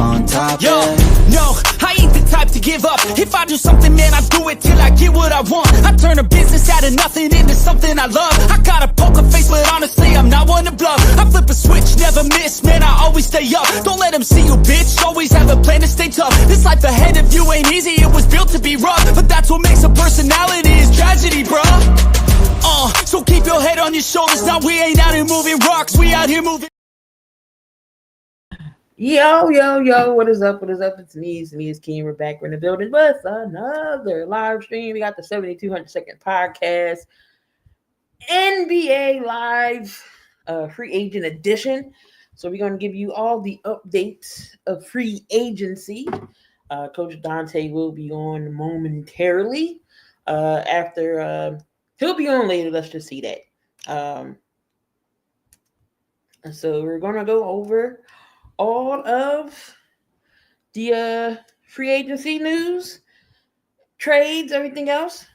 on top. Yo, no, I ain't the type to give up. If I do something, man, I do it till I get what I want. I turn a business out of nothing into something I love. I got a poker face, but honestly, I'm not one to bluff. I flip a switch, never miss, man, I always stay up. Don't let them see you, bitch, always have a plan to stay tough. This life ahead of you ain't easy, it was built to be rough. But that's what makes a personality, is tragedy, bruh. So keep your head on your shoulders. Now we ain't out here moving rocks, we out here moving. Yo, what is up? It's me, it's Key, and we're back. We're in the building with another live stream. We got the 7200 second podcast, NBA Live free agent edition. So we're going to give you all the updates of free agency. Coach Donte will be on momentarily. After he'll be on later. Let's just see that. So we're going to go over all of the free agency news, trades, everything else.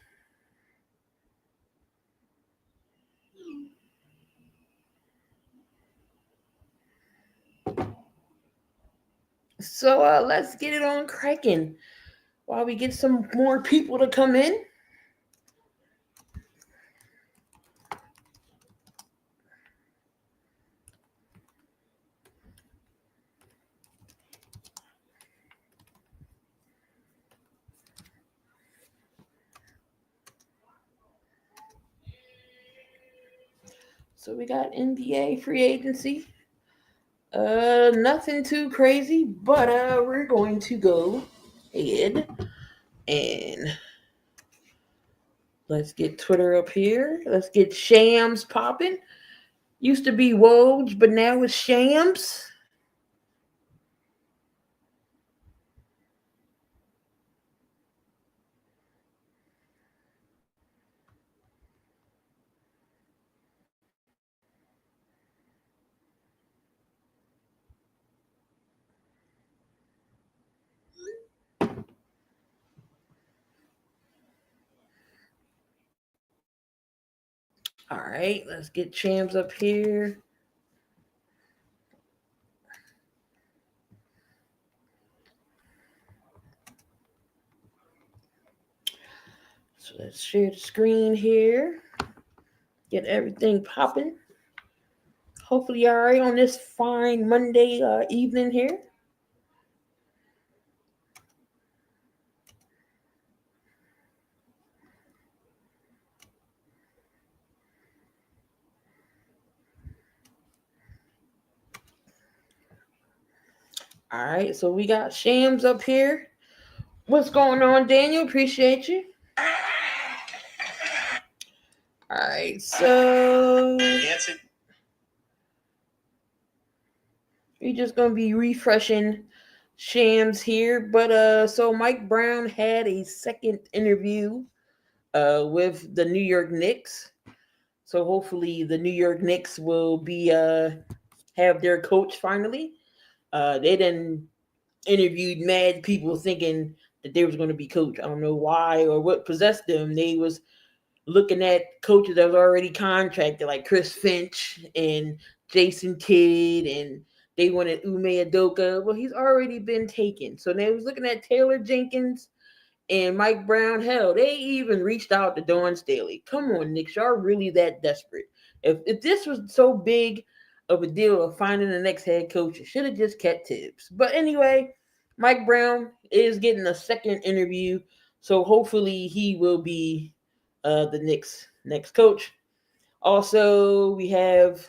So let's get it on cracking while we get some more people to come in. So we got NBA free agency. Nothing too crazy, but we're going to go ahead and let's get Twitter up here. Let's get Shams popping. Used to be Woj, but now it's Shams. All right, let's get Shams up here. So let's share the screen here. Get everything popping. Hopefully you're all right on this fine Monday evening here. All right, so we got Shams up here. What's going on, Daniel? Appreciate you. All right, so we're just gonna be refreshing Shams here, but so Mike Brown had a second interview with the New York Knicks. So hopefully the New York Knicks will be have their coach finally. They done interviewed mad people thinking that they was going to be coach. I don't know why or what possessed them. They was looking at coaches that was already contracted, like Chris Finch and Jason Kidd, and they wanted Ume Adoka. Well, he's already been taken. So they was looking at Taylor Jenkins and Mike Brown. Hell, they even reached out to Dawn Staley. Come on, Knicks, y'all really that desperate? If this was so big of a deal of finding the next head coach, it should have just kept Tibbs. But anyway, Mike Brown is getting a second interview, so hopefully he will be the Knicks' next coach. Also, we have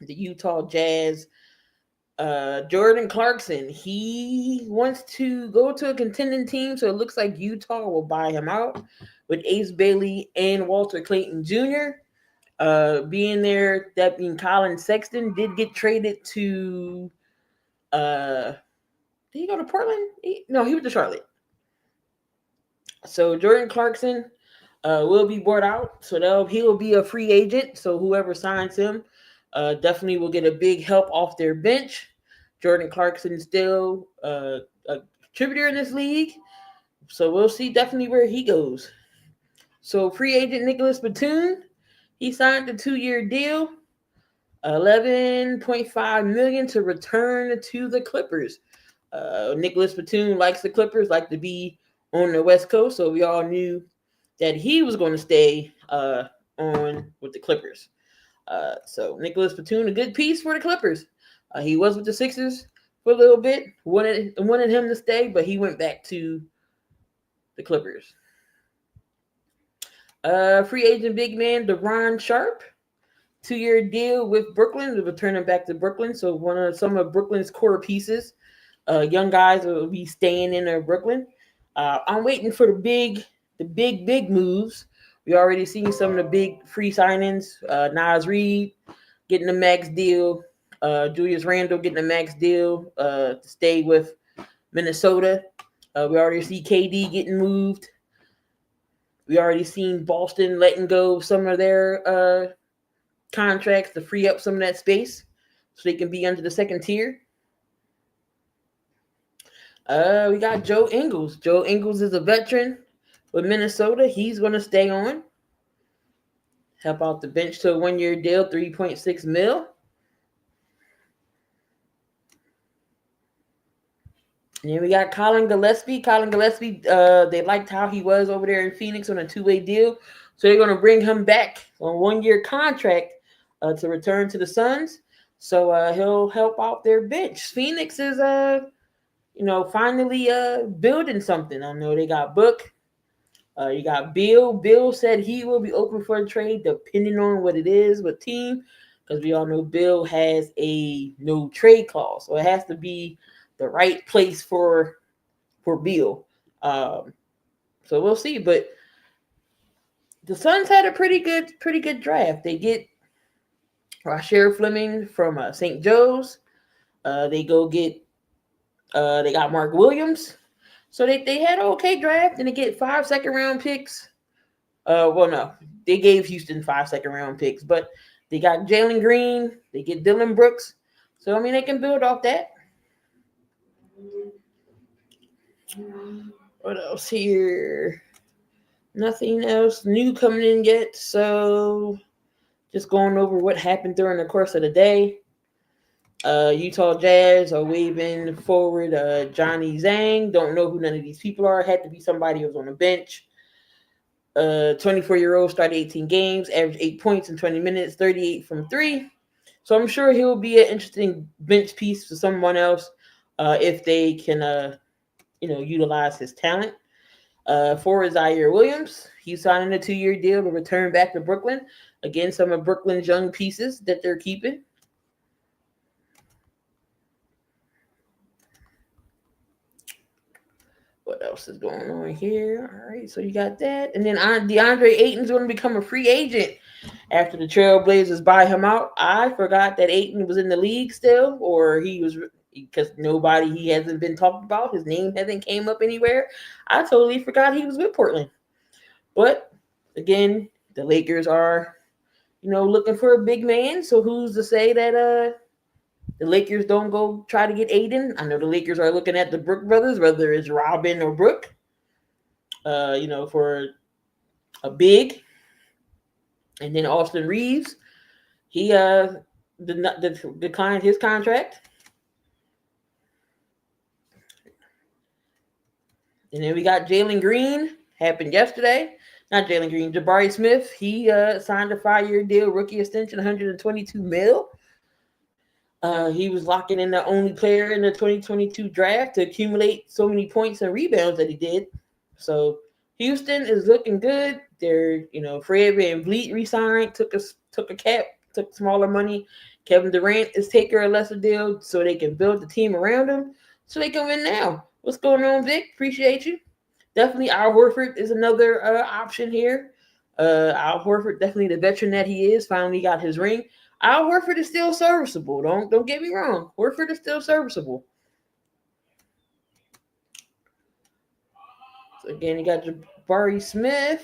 the Utah Jazz. Jordan Clarkson, he wants to go to a contending team, so it looks like Utah will buy him out with Ace Bailey and Walter Clayton Jr. Being there. That being Colin Sexton did get traded to did he go to Portland? No, he went to Charlotte. So Jordan Clarkson will be bought out, so he will be a free agent. So whoever signs him definitely will get a big help off their bench. Jordan Clarkson is still a contributor in this league, so we'll see definitely where he goes. So free agent Nicholas Batum, he signed a 2-year deal, $11.5 million to return to the Clippers. Nicholas Batum likes the Clippers, like to be on the West Coast, so we all knew that he was going to stay on with the Clippers. So Nicholas Batum, a good piece for the Clippers. He was with the Sixers for a little bit, wanted him to stay, but he went back to the Clippers. Free agent big man Deron Sharp, 2-year deal with Brooklyn. They're returning back to Brooklyn, so some of Brooklyn's core pieces. Young guys will be staying in Brooklyn. I'm waiting for the big moves. We already seen some of the big free signings. Nas Reed getting a max deal. Julius Randle getting a max deal to stay with Minnesota. We already see KD getting moved. We already seen Boston letting go some of their contracts to free up some of that space so they can be under the second tier. We got Joe Ingles. Joe Ingles is a veteran with Minnesota. He's going to stay on. Help out the bench to a 1-year deal, $3.6 million. And then we got Colin Gillespie. They liked how he was over there in Phoenix on a 2-way deal. So they're going to bring him back on a 1-year contract to return to the Suns. So he'll help out their bench. Phoenix is, finally building something. I know they got Book. You got Bill. Bill said he will be open for a trade depending on what it is with team. Because we all know Bill has a no trade clause. So it has to be the right place for Bill. So we'll see. But the Suns had a pretty good draft. They get Rasheed Fleming from St. Joe's. They got Mark Williams. So they had an okay draft, and they get 5 second-round picks. No. They gave Houston 5 second-round picks, but they got Jalen Green. They get Dylan Brooks. So, they can build off that. What else here? Nothing else new coming in yet. So, just going over what happened during the course of the day. Utah Jazz are waving forward Johnny Zhang. Don't know who none of these people are. Had to be somebody who was on the bench. 24-year-old started 18 games, averaged 8 points in 20 minutes, 38 from 3. So I'm sure he'll be an interesting bench piece for someone else if they can, utilize his talent. Forward Zaire Williams, he's signing a 2-year deal to return back to Brooklyn. Again, some of Brooklyn's young pieces that they're keeping. What else is going on here? All right, so you got that. And then DeAndre Ayton's going to become a free agent after the Trailblazers buy him out. I forgot that Ayton was in the league still, or he was, because he hasn't been talked about. His name hasn't came up anywhere. I totally forgot he was with Portland. But, again, the Lakers are, looking for a big man. So who's to say that the Lakers don't go try to get Aiden? I know the Lakers are looking at the Brook brothers, whether it's Robin or Brook, for a big. And then Austin Reeves, he declined his contract. And then we got Jalen Green, happened yesterday. Not Jalen Green, Jabari Smith. He signed a 5-year deal, rookie extension, $122 million. He was locking in the only player in the 2022 draft to accumulate so many points and rebounds that he did. So Houston is looking good. They're, Fred VanVleet re-signed, took smaller money. Kevin Durant is taking a lesser deal so they can build the team around him so they can win now. What's going on, Vic? Appreciate you. Definitely Al Horford is another option here. Al Horford, definitely the veteran that he is, finally got his ring. Al Horford is still serviceable. Don't get me wrong. Horford is still serviceable. So again, you got Jabari Smith.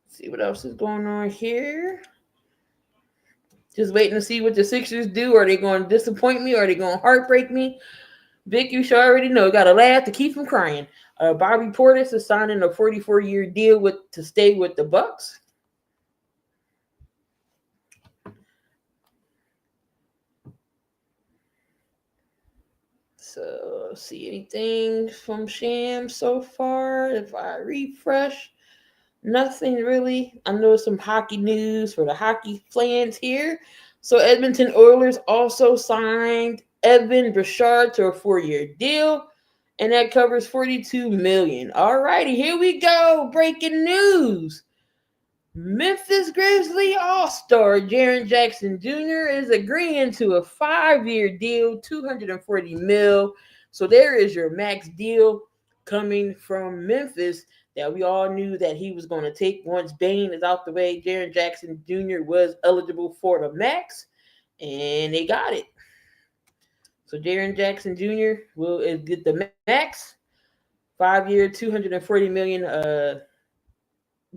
Let's see what else is going on here. Just waiting to see what the Sixers do. Are they going to disappoint me? Or are they going to heartbreak me? Vic, you should already know. Got to laugh to keep from crying. Bobby Portis is signing a 44-year deal to stay with the Bucks. So see anything from Sham so far? If I refresh, nothing really. I know some hockey news for the hockey fans here. So Edmonton Oilers also signed Evan Bouchard to a 4-year deal, and that covers $42 million. All righty, here we go. Breaking news. Memphis Grizzly All-Star Jaren Jackson Jr. is agreeing to a 5-year deal, $240 million. So there is your max deal coming from Memphis that we all knew that he was going to take. Once Bane is out the way, Jaren Jackson Jr. was eligible for the max, and they got it. So Jaren Jackson Jr. will get the max, 5-year, $240 million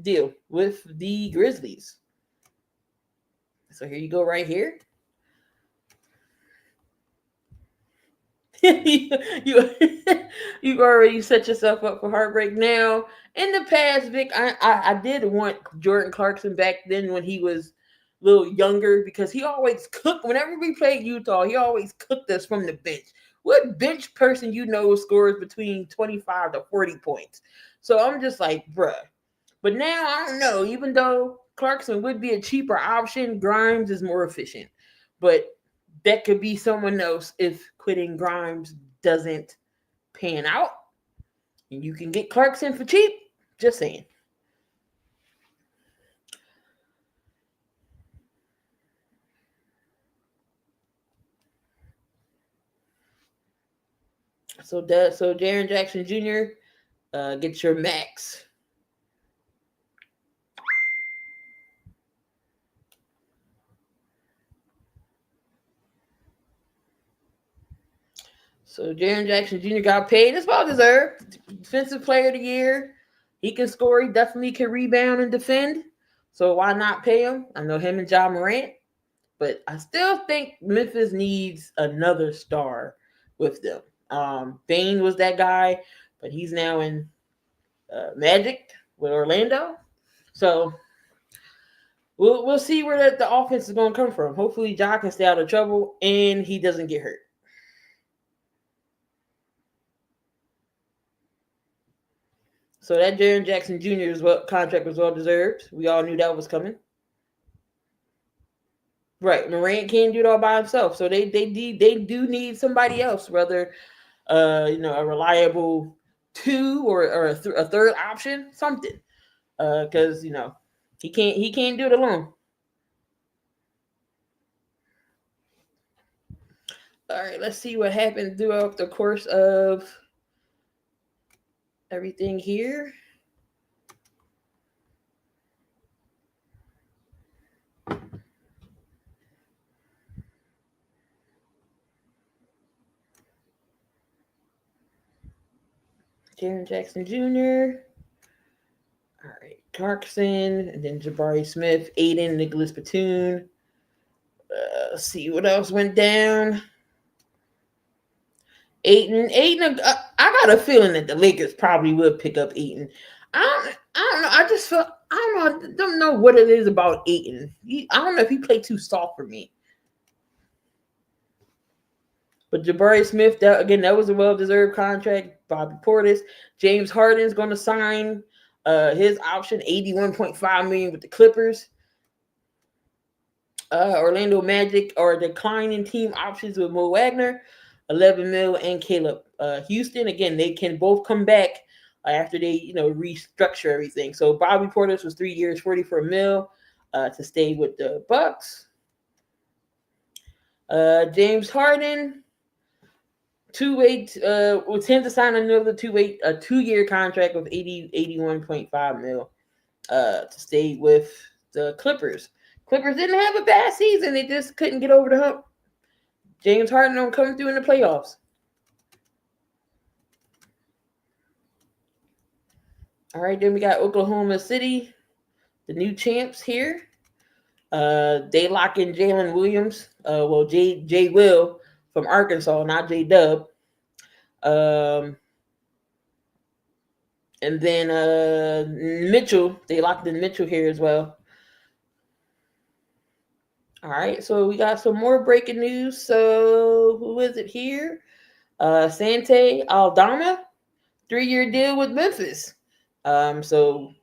deal with the Grizzlies. So here you go right here. You've already set yourself up for heartbreak. Now, in the past, Vic, I did want Jordan Clarkson back then when he was a little younger, because he always cooked. Whenever we played Utah, he always cooked us from the bench. What bench person scores between 25 to 40 points? So I'm just like, bruh. But now, I don't know. Even though Clarkson would be a cheaper option, Grimes is more efficient. But that could be someone else if quitting Grimes doesn't pan out. And you can get Clarkson for cheap. Just saying. So Jaren Jackson Jr. Gets your max. So Jaren Jackson Jr. got paid. It's well deserved. Defensive Player of the Year. He can score. He definitely can rebound and defend. So why not pay him? I know him and Ja Morant. But I still think Memphis needs another star with them. Bane was that guy, but he's now in Magic with Orlando. So we'll see where the offense is going to come from. Hopefully, Ja can stay out of trouble and he doesn't get hurt. So that Jaren Jackson Jr. Contract was well deserved. We all knew that was coming. Right, Morant can't do it all by himself, so they do need somebody else, whether a reliable 2 or a third option, something, because he can't do it alone. All right, let's see what happened throughout the course of everything here. Jaren Jackson Jr. All right, Clarkson, and then Jabari Smith, Aiden, Nicholas Batum. Let's see what else went down. Aiden. I got a feeling that the Lakers probably would pick up Aiden. I don't know. I just feel I don't know what it is about Aiden. I don't know if he played too soft for me. But Jabari Smith, that was a well-deserved contract. Bobby Portis, James Harden's going to sign his option, $81.5 million with the Clippers. Orlando Magic are declining team options with Mo Wagner, $11 million, and Caleb Houston. Again, they can both come back after they restructure everything. So Bobby Portis was 3 years, $44 million to stay with the Bucks. James Harden, 2-8 will tend to sign another 2-year contract with $81.5 million to stay with the Clippers. Clippers didn't have a bad season. They just couldn't get over the hump. James Harden don't come through in the playoffs. All right, then we got Oklahoma City, the new champs here. They lock in Jalen Williams. Jay Will from Arkansas, not J Dub. And then Mitchell, they locked in Mitchell here as well. All right, so we got some more breaking news. So who is it here? Sante Aldama, 3-year deal with Memphis. So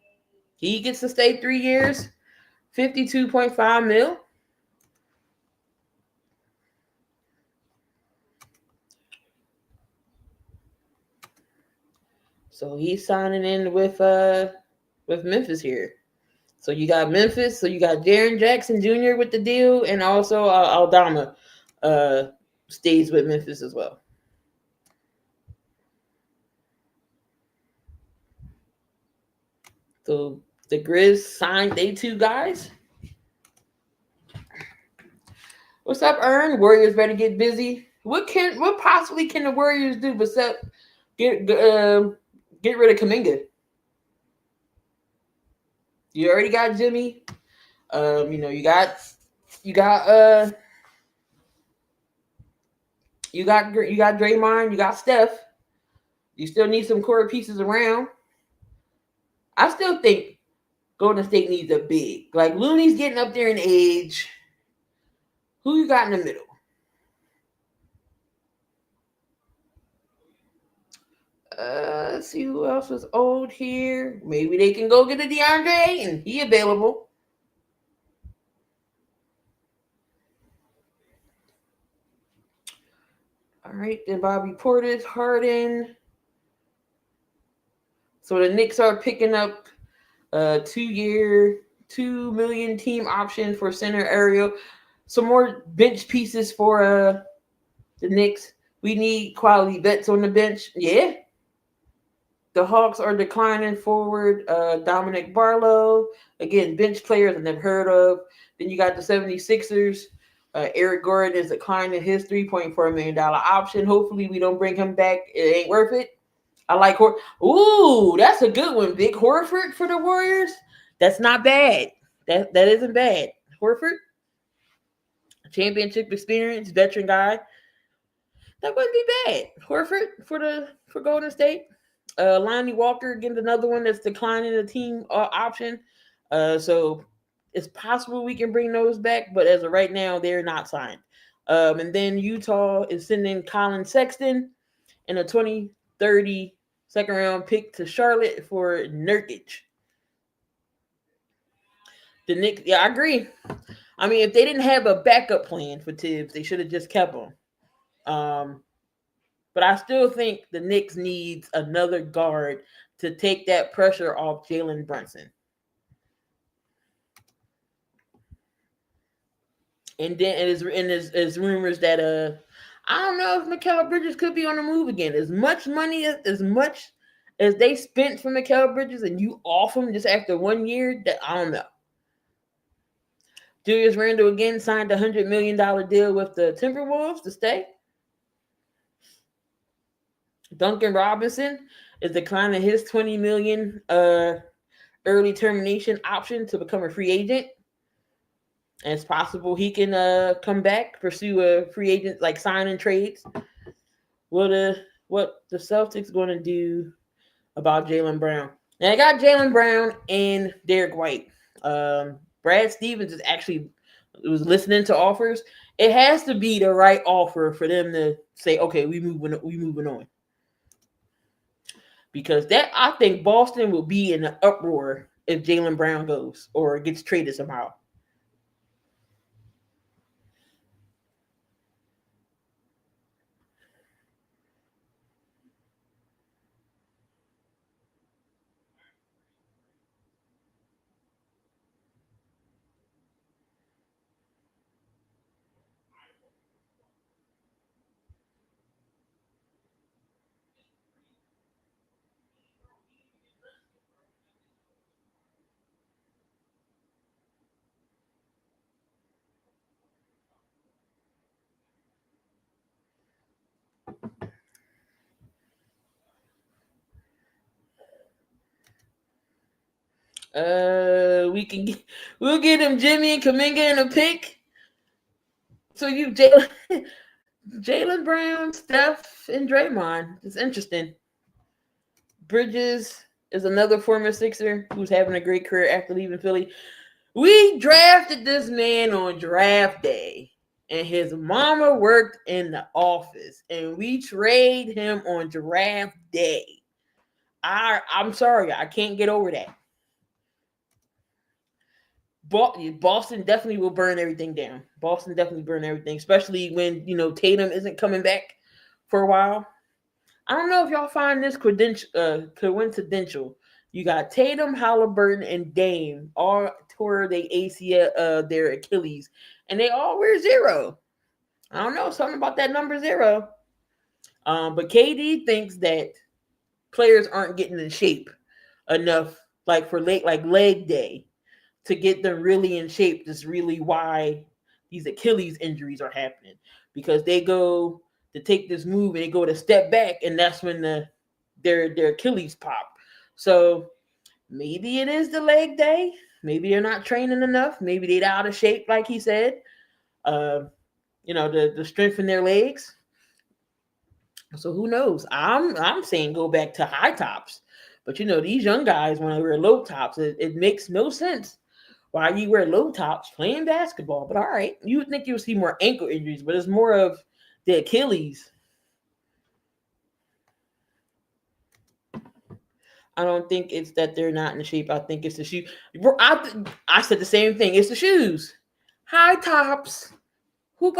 he gets to stay 3 years, 52.5 mil. So he's signing in with Memphis here. So you got Memphis. So you got Jaren Jackson Jr. with the deal, and also Aldama stays with Memphis as well. So the Grizz signed they 2 guys. What's up, Ern? Warriors better get busy. What possibly can the Warriors do except get rid of Kuminga? You already got Jimmy. You got Draymond. You got Steph. You still need some core pieces around. I still think Golden State needs a big. Like Looney's getting up there in age. Who you got in the middle? Let's see who else is old here. Maybe they can go get a DeAndre and he available. All right, then Bobby Portis, Harden. So the Knicks are picking up a 2-year, $2 million team option for center Ariel. Some more bench pieces for the Knicks. We need quality vets on the bench. Yeah. The Hawks are declining forward. Dominic Barlow. Again, bench players I've never heard of. Then you got the 76ers. Eric Gordon is declining his $3.4 million option. Hopefully we don't bring him back. It ain't worth it. I like Ooh, that's a good one. Big Horford for the Warriors. That's not bad. That isn't bad. Horford, championship experience, veteran guy. That wouldn't be bad. Horford for Golden State. Lonnie Walker, again, another one that's declining the team option. So it's possible we can bring those back, but as of right now, they're not signed. And then Utah is sending Colin Sexton and a 2030 second round pick to Charlotte for Nurkic. The Knicks, yeah, I agree. I mean, if they didn't have a backup plan for Tibbs, they should have just kept him. But I still think the Knicks needs another guard to take that pressure off Jalen Brunson. And then there's rumors that I don't know if Mikal Bridges could be on the move again. As much as they spent for Mikal Bridges, and you off him just after 1 year, that I don't know. Julius Randle again signed a $100 million deal with the Timberwolves to stay. Duncan Robinson is declining his $20 million early termination option to become a free agent. And it's possible he can come back, pursue a free agent, like signing trades. What the Celtics going to do about Jaylen Brown? And I got Jaylen Brown and Derek White. Brad Stevens was listening to offers. It has to be the right offer for them to say, okay, we moving on. Because I think Boston will be in an uproar if Jaylen Brown goes or gets traded somehow. We'll get him Jimmy and Kuminga in a pick. So you Jaylen Brown, Steph, and Draymond. It's interesting. Bridges is another former Sixer who's having a great career after leaving Philly. We drafted this man on draft day. and his mama worked in the office, and we trade him on draft day. I'm sorry, I can't get over that. Boston definitely will burn everything down. Boston definitely burn everything, especially when Tatum isn't coming back for a while. I don't know if y'all find this coincidental. You got Tatum, Halliburton, and Dame all tore their ACL, their Achilles, and they all wear 0. I don't know, something about that number 0. But KD thinks that players aren't getting in shape enough, like for leg day, to get them really in shape. That's really why these Achilles injuries are happening, because they go to take this move and they go to step back, and that's when their Achilles pop. So maybe it is the leg day. Maybe they're not training enough. Maybe they're out of shape, like he said. To strengthen their legs. So who knows? I'm saying go back to high tops, but these young guys want to wear low tops. It makes no sense why you wear low tops playing basketball. But all right, you would think you'll see more ankle injuries, but it's more of the Achilles. I don't think it's that they're not in shape. I think it's the shoe. I said the same thing. It's the shoes. High tops. Who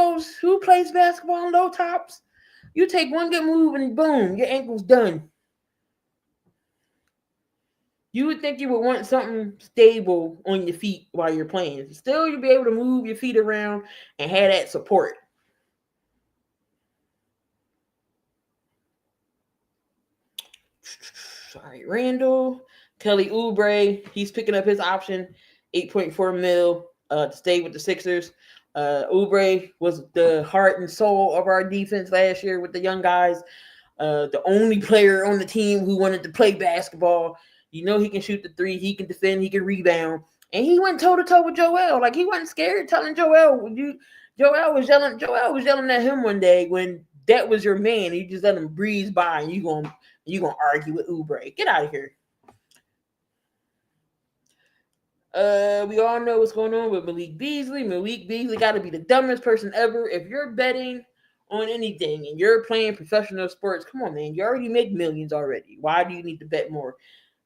plays basketball in low tops? You take one good move and boom, your ankle's done. You would think you would want something stable on your feet while you're playing. Still, you'll be able to move your feet around and have that support. Sorry, Randall. Kelly Oubre, he's picking up his option, $8.4 million to stay with the Sixers. Oubre was the heart and soul of our defense last year with the young guys. The only player on the team who wanted to play basketball. He can shoot the three, he can defend, he can rebound. And he went toe-to-toe with Joel. Like, he wasn't scared telling Joel. Joel was yelling at him one day when that was your man. You just let him breeze by, and you gonna argue with Oubre. Get out of here. We all know what's going on with Malik Beasley. Malik Beasley got to be the dumbest person ever. If you're betting on anything and you're playing professional sports, come on, man. You already make millions already. Why do you need to bet more?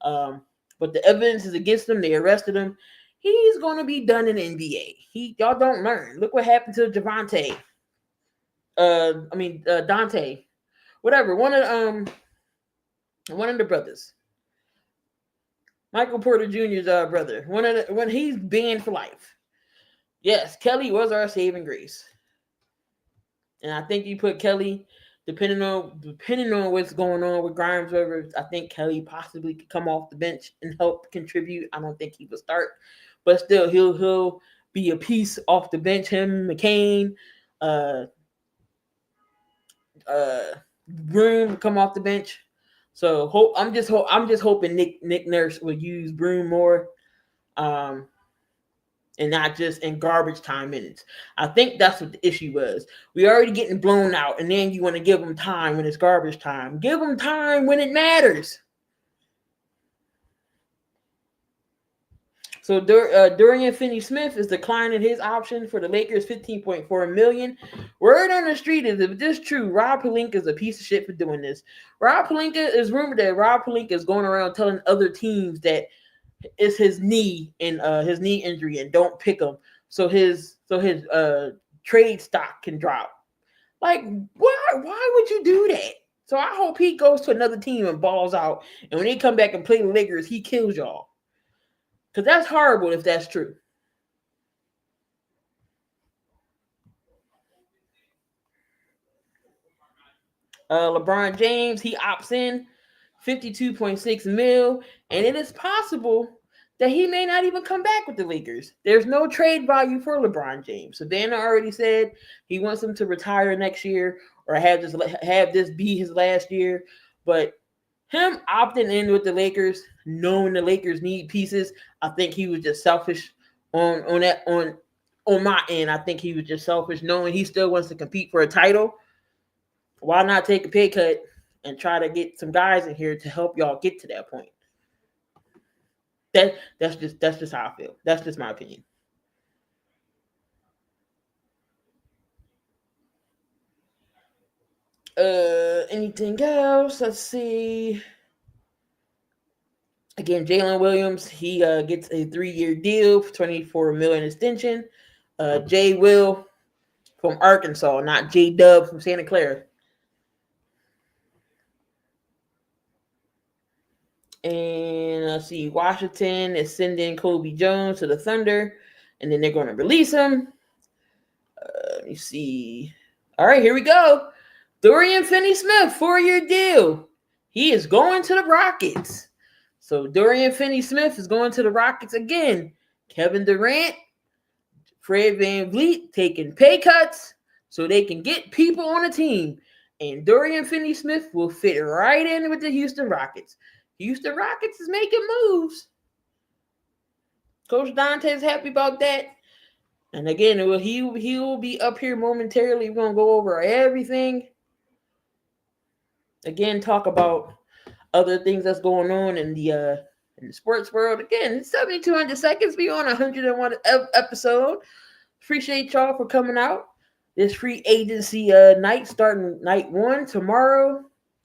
But the evidence is against him. They arrested him. He's going to be done in the NBA. Y'all don't learn. Look what happened to Donte. Whatever. One of the brothers. Michael Porter Jr.'s brother. When he's banned for life. Yes, Kelly was our saving grace. And I think you put Kelly, depending on what's going on with Grimes, I think Kelly possibly could come off the bench and help contribute. I don't think he will start, but still he'll be a piece off the bench. Him, McCain, Broom come off the bench. So I'm just hoping Nick Nurse will use Broom more. And not just in garbage time minutes. I think that's what the issue was. We already getting blown out, and then you want to give them time when it's garbage time. Give them time when it matters. So Dorian Finney-Smith is declining his option for the Lakers, $15.4 million. Word on the street is, if this is true, Rob Pelinka is a piece of shit for doing this. It's rumored that Rob Pelinka is going around telling other teams that it's his knee and his knee injury, and don't pick him, so his trade stock can drop. Like, why would you do that? So I hope he goes to another team and balls out, and when they come back and play the Lakers, he kills y'all, because that's horrible if that's true. LeBron James, he opts in, $52.6 million, and it is possible that he may not even come back with the Lakers. There's no trade value for LeBron James. Savannah already said he wants him to retire next year or have this be his last year. But him opting in with the Lakers, knowing the Lakers need pieces, I think he was just selfish on my end. I think he was just selfish, knowing he still wants to compete for a title. Why not take a pay cut and try to get some guys in here to help y'all get to that point? That's just how I feel. That's just my opinion. Anything else? Let's see. Again, Jalen Williams, he gets a 3-year deal for $24 million extension. Jay Will from Arkansas, not J Dub from Santa Clara. And let's see, Washington is sending Kobe Jones to the Thunder, and then they're going to release him. Let me see. All right, here we go. Dorian Finney-Smith, 4-year deal. He is going to the Rockets. So Dorian Finney-Smith is going to the Rockets again. Kevin Durant, Fred VanVleet taking pay cuts so they can get people on the team. And Dorian Finney-Smith will fit right in with the Houston Rockets. Houston Rockets is making moves. Coach Donte is happy about that. And again, he will be up here momentarily. We're going to go over everything. Again, talk about other things that's going on in the sports world. Again, it's 7,200 seconds. We on 101 episode. Appreciate y'all for coming out. This free agency night starting night 1 tomorrow.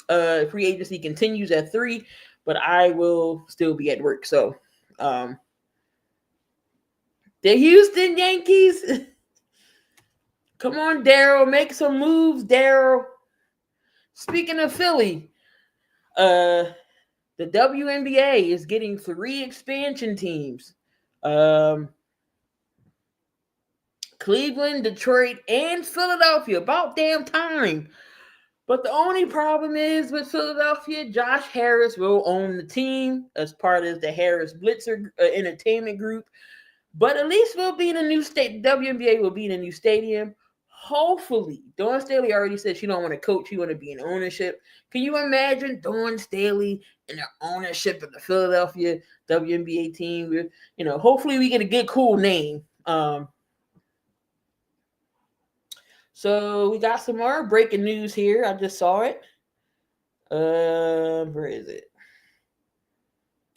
Free agency continues at 3, but I will still be at work. So, the Houston Yankees. Come on, Daryl. Make some moves, Daryl. Speaking of Philly, the WNBA is getting 3 expansion teams. Cleveland, Detroit, and Philadelphia. About damn time. But the only problem is with Philadelphia, Josh Harris will own the team as part of the Harris Blitzer Entertainment Group. But at least we'll be in a new state. WNBA will be in a new stadium. Hopefully. Dawn Staley already said she don't want to coach. She want to be in ownership. Can you imagine Dawn Staley in the ownership of the Philadelphia WNBA team? Hopefully we get a good, cool name. So we got some more breaking news here. I just saw it. Where is it?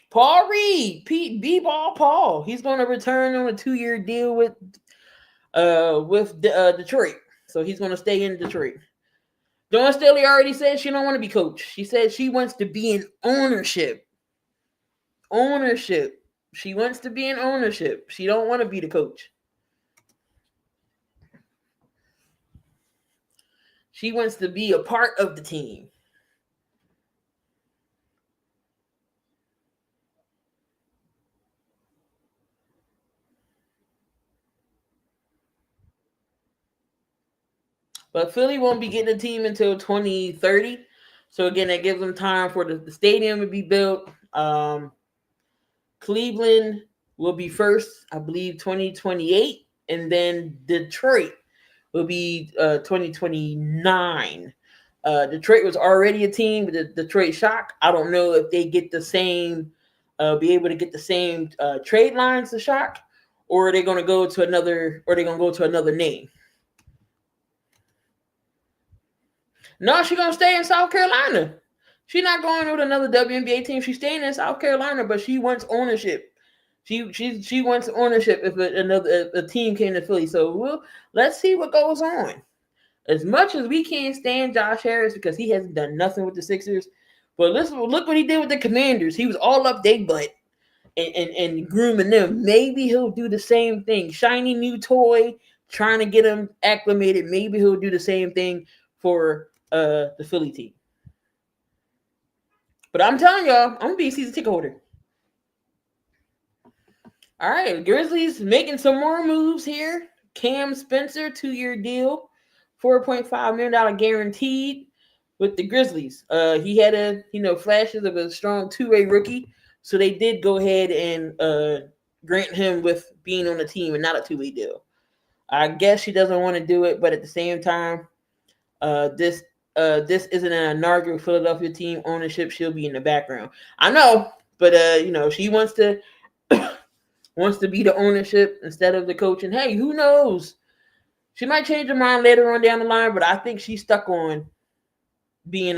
Paul Reed, B-Ball Paul. He's going to return on a 2-year deal with Detroit. So he's going to stay in Detroit. Dawn Staley already said she don't want to be coach. She said she wants to be in ownership. Ownership. She wants to be in ownership. She don't want to be the coach. She wants to be a part of the team. But Philly won't be getting a team until 2030. So again, that gives them time for the stadium to be built. Cleveland will be first, I believe, 2028. And then Detroit will be 2029. Detroit was already a team with the Detroit Shock. I don't know if they get the same, be able to get the same trade lines to Shock, or are they going to go to another name? No, she's going to stay in South Carolina. She's not going with another WNBA team. She's staying in South Carolina, but she wants ownership. She wants ownership if a team came to Philly. So let's see what goes on. As much as we can't stand Josh Harris because he hasn't done nothing with the Sixers, but look what he did with the Commanders. He was all up their butt and grooming them. Maybe he'll do the same thing. Shiny new toy, trying to get him acclimated. Maybe he'll do the same thing for the Philly team. But I'm telling y'all, I'm going to be a season ticket holder. All right, Grizzlies making some more moves here. Cam Spencer, 2-year deal, $4.5 million guaranteed with the Grizzlies. He had flashes of a strong 2-way rookie, so they did go ahead and grant him with being on the team and not a 2-way deal. I guess she doesn't want to do it, but at the same time, this isn't an inaugural Philadelphia team ownership. She'll be in the background. I know, but she wants to be the ownership instead of the coach. And hey, who knows? She might change her mind later on down the line, but I think she's stuck on being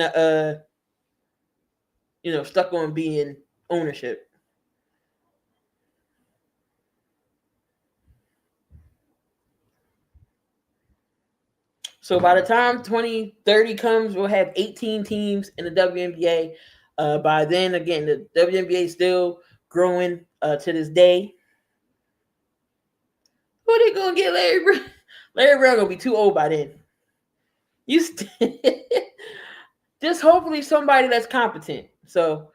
being ownership. So by the time 2030 comes, we'll have 18 teams in the WNBA. By then, again, the WNBA is still growing to this day. Who are they gonna get, Larry Brown? Larry Brown gonna be too old by then. You just hopefully somebody that's competent. So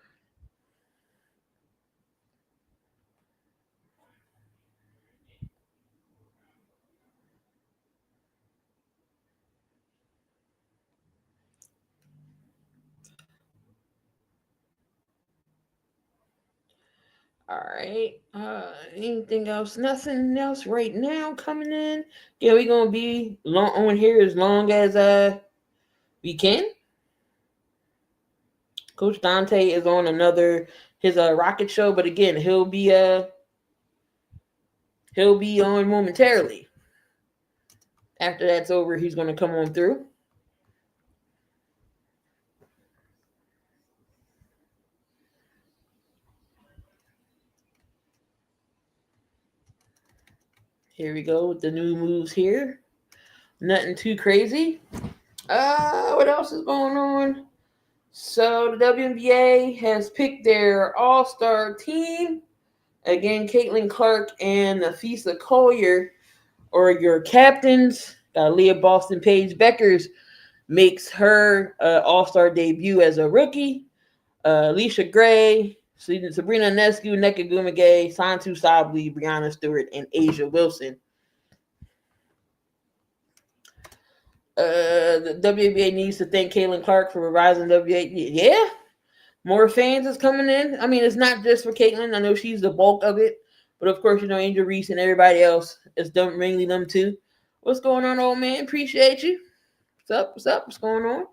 all right. Anything else? Nothing else right now coming in. Yeah, we're gonna be long on here as long as we can. Coach Donte is on his rocket show, but again, he'll be on momentarily. After that's over, he's gonna come on through. Here we go with the new moves here. Nothing too crazy. What else is going on? So the WNBA has picked their all-star team. Again, Caitlin Clark and Nafisa Collier are your captains. Leah Boston Paige Beckers makes her all-star debut as a rookie. Alicia Gray, Sabrina Ionescu, Nneka Gumage, Santu Sabli, Brianna Stewart, and Asia Wilson. The WNBA needs to thank Caitlin Clark for rising WNBA. Yeah, more fans is coming in. I mean, it's not just for Caitlin. I know she's the bulk of it, but of course, Angel Reese and everybody else is mainly them too. What's going on, old man? Appreciate you. What's up? What's up? What's going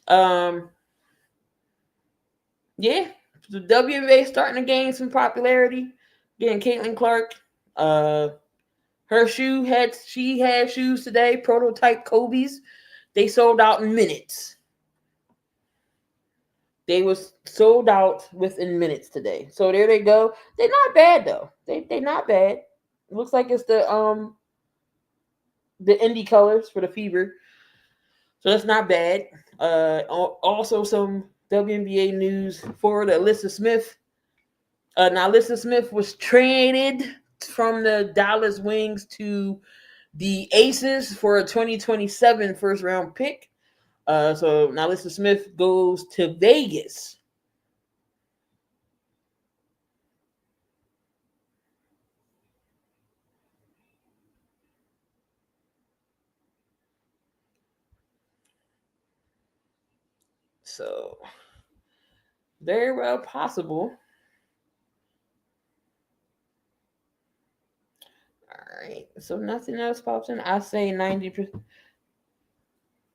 on? Yeah, the WNBA starting to gain some popularity. Again, Caitlin Clark. She had shoes today, prototype Kobe's. They sold out in minutes. They was sold out within minutes today. So there they go. They're not bad though. They not bad. It looks like it's the indie colors for the Fever. So that's not bad. Also some WNBA news for Alyssa Smith. Now Alyssa Smith was traded from the Dallas Wings to the Aces for a 2027 first round pick. So now Alyssa Smith goes to Vegas. So very well possible. All right. So nothing else pops in. I say 90%.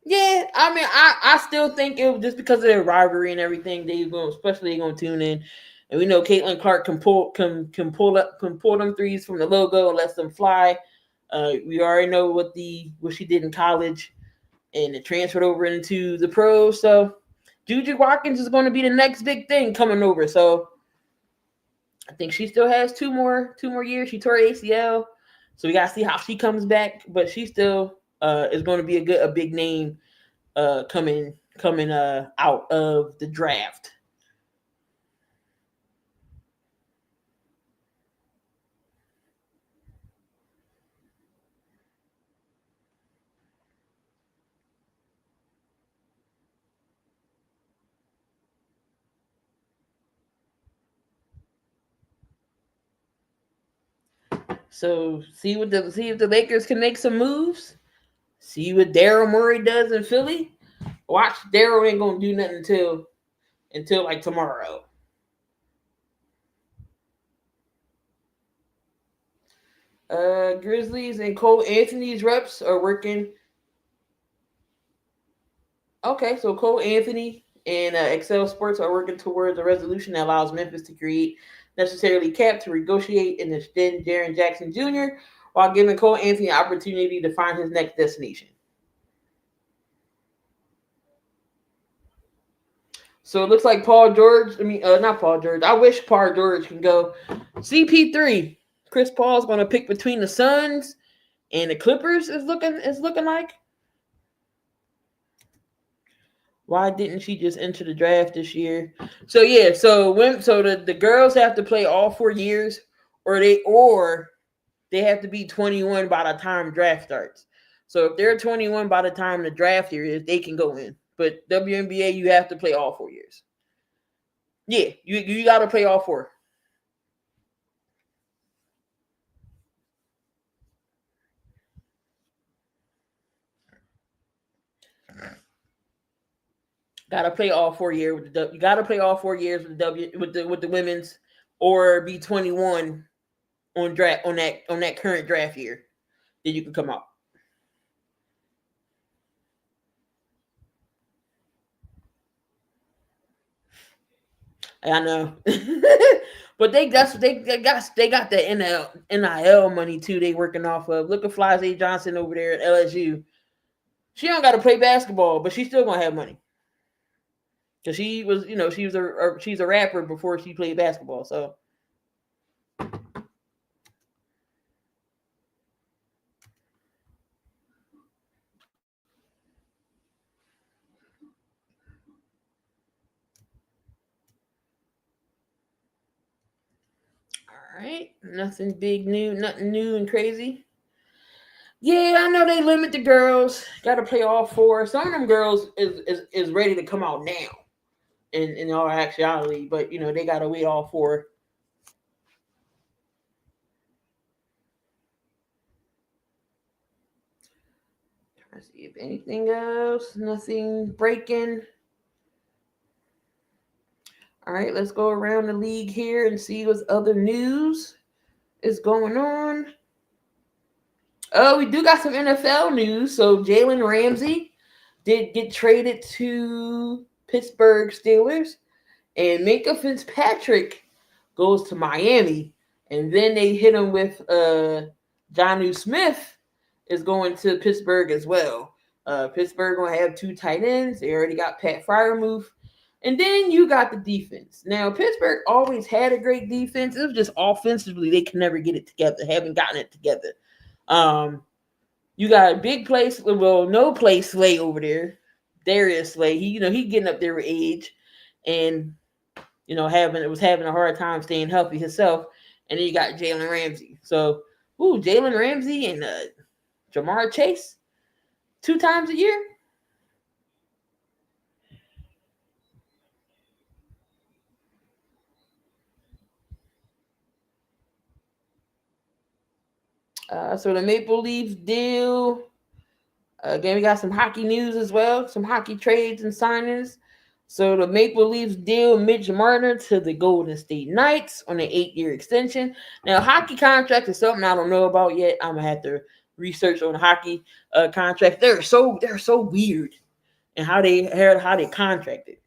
Yeah, I mean, I still think it was just because of their rivalry and everything. They're gonna tune in, and we know Caitlin Clark can pull them threes from the logo and lets them fly. We already know what she did in college, and it transferred over into the pros. So Juju Watkins is going to be the next big thing coming over. So I think she still has two more years. She tore ACL, so we got to see how she comes back. But she still is going to be a big name coming out of the draft. So see if the Lakers can make some moves. See what Daryl Morey does in Philly. Watch, Daryl ain't gonna do nothing until like tomorrow. Grizzlies and Cole Anthony's reps are working. Okay, so Cole Anthony and Excel Sports are working towards a resolution that allows Memphis to create necessarily cap to negotiate and extend Jaren Jackson Jr. while giving Cole Anthony an opportunity to find his next destination. So it looks like Paul George. Not Paul George. I wish Paul George can go. CP3. Chris Paul's going to pick between the Suns and the Clippers. Is looking like. Why didn't she just enter the draft this year? So yeah, so the girls have to play all 4 years, or they have to be 21 by the time draft starts. So if they're 21 by the time the draft year is, they can go in. But WNBA, you have to play all 4 years. Yeah, you got to play all four. Got to play all 4 years with the. You got to play all 4 years with the with the women's, or be 21 on that current draft year. Then you can come out. I know, but they got the NIL money too. They working off of. Look at Flazé Johnson over there at LSU. She don't got to play basketball, but she's still gonna have money because she was, she's a rapper before she played basketball. So all right, nothing big new, nothing new and crazy. Yeah, I know they limit the girls. Got to play all four. Some of them girls is ready to come out now. In all actuality, but they got to wait all four. Let's see if anything else. Nothing breaking. All right, let's go around the league here and see what other news is going on. Oh, we do got some NFL news. So Jalen Ramsey did get traded to Pittsburgh Steelers, and Minka Fitzpatrick goes to Miami, and then they hit him with Jonnu Smith is going to Pittsburgh as well. Pittsburgh gonna have 2 tight ends. They already got Pat Freiermuth. And then you got the defense. Now, Pittsburgh always had a great defense. It was just offensively, they can never get it together. Haven't gotten it together. You got a big place, well, no place Slay over there. Darius Slay. He getting up there with age, and having a hard time staying healthy himself. And then you got Jalen Ramsey. So, Jalen Ramsey and Jamar Chase 2 times a year. So the Maple Leafs deal. Again, we got some hockey news as well, some hockey trades and signings. So the Maple Leafs deal Mitch Marner to the Golden State Knights on an 8-year extension. Now, hockey contract is something I don't know about yet. I'm gonna have to research on hockey contracts. They're so weird and how they contracted.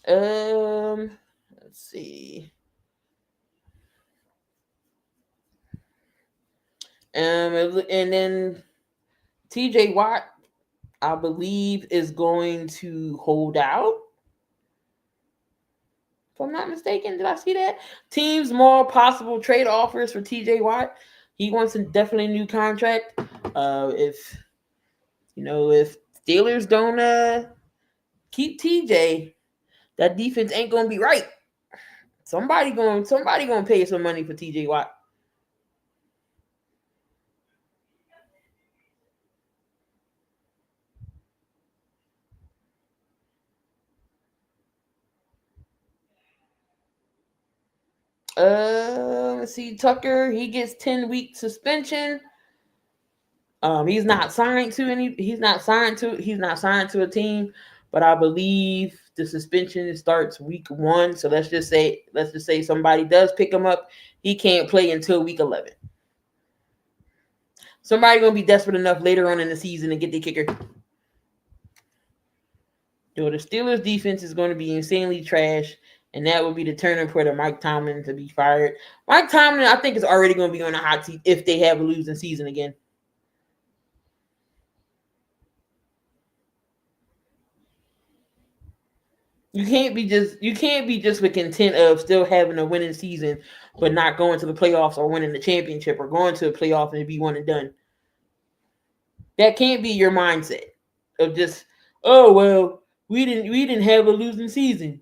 Let's see. And then TJ Watt, I believe, is going to hold out. If I'm not mistaken, did I see that? Teams more possible trade offers for TJ Watt. He wants a definitely new contract. If Steelers don't keep TJ, that defense ain't gonna be right. Somebody gonna pay some money for TJ Watt. Let's see, Tucker. He gets 10-week suspension. He's not signed to a team, but I believe the suspension starts week 1. So let's just say somebody does pick him up. He can't play until week 11. Somebody gonna be desperate enough later on in the season to get the kicker. The Steelers defense is going to be insanely trash, and that would be the turning point of Mike Tomlin to be fired. Mike Tomlin, I think, is already going to be on the hot seat if they have a losing season again. You can't be just with content of still having a winning season, but not going to the playoffs or winning the championship or going to a playoff and be one and done. That can't be your mindset of just, oh well, we didn't have a losing season.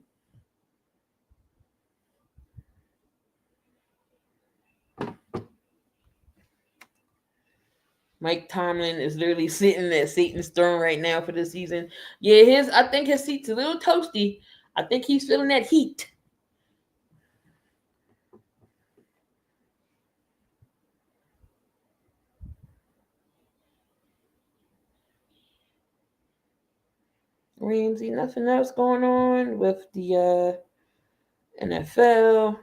Mike Tomlin is literally sitting at Satan's throne right now for this season. Yeah, I think his seat's a little toasty. I think he's feeling that heat. Ramsey, nothing else going on with the NFL.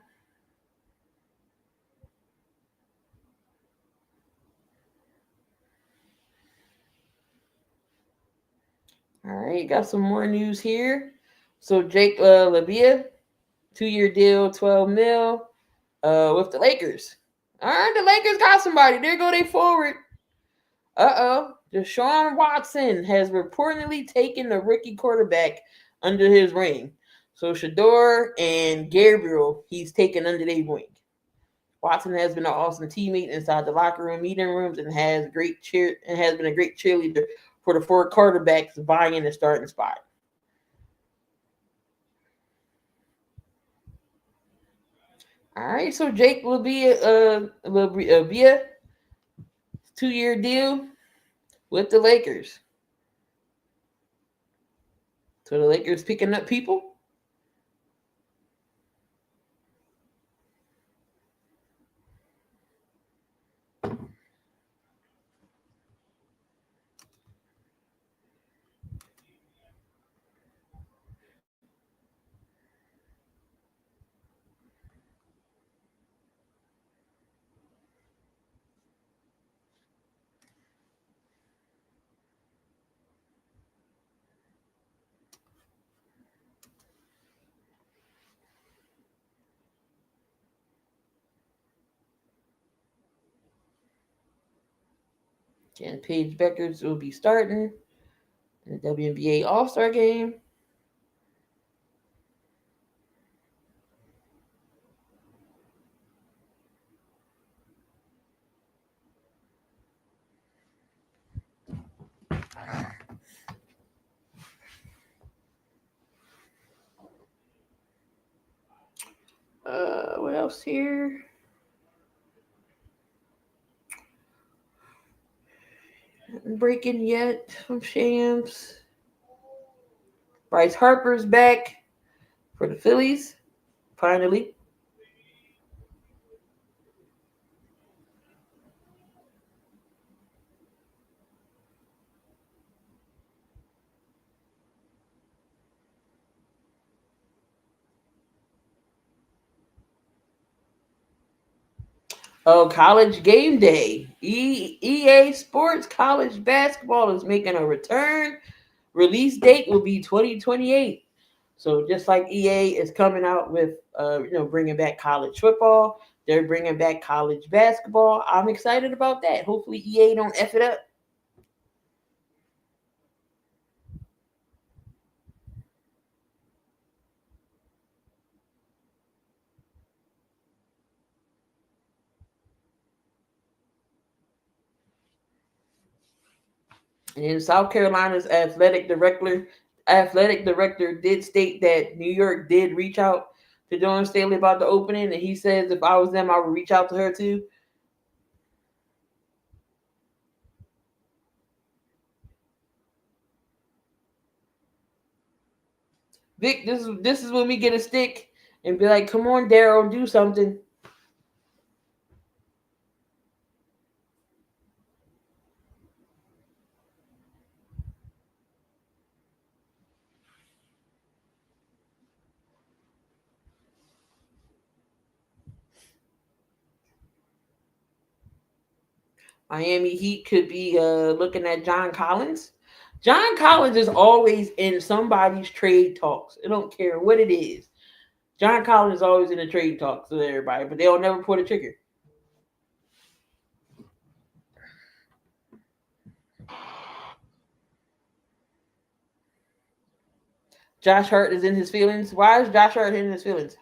All right, got some more news here. So Jake Labia, 2-year deal, 12 mil, with the Lakers. All right, the Lakers got somebody. There go they forward. Deshaun Watson has reportedly taken the rookie quarterback under his wing. So Shador and Gabriel, he's taken under their wing. Watson has been an awesome teammate inside the locker room, meeting rooms, and has been a great cheerleader for the four quarterbacks vying the starting spot. All right, so Jake will be a 2-year deal with the Lakers. So the Lakers picking up people. And Paige Beckers will be starting in the WNBA All-Star game. What else here? Nothing breaking yet from Shams. Bryce Harper's back for the Phillies, finally. Oh, college game day. EA Sports College Basketball is making a return. Release date will be 2028. So just like EA is coming out with, bringing back college football, they're bringing back college basketball. I'm excited about that. Hopefully EA don't F it up. And South Carolina's athletic director did state that New York did reach out to Dawn Staley about the opening, and he says if I was them, I would reach out to her too. Vic, this is when we get a stick and be like, "Come on, Daryl, do something." Miami Heat could be looking at John Collins. John Collins is always in somebody's trade talks. I don't care what it is. John Collins is always in the trade talks with everybody, but they'll never pull the trigger. Josh Hart is in his feelings. Why is Josh Hart in his feelings?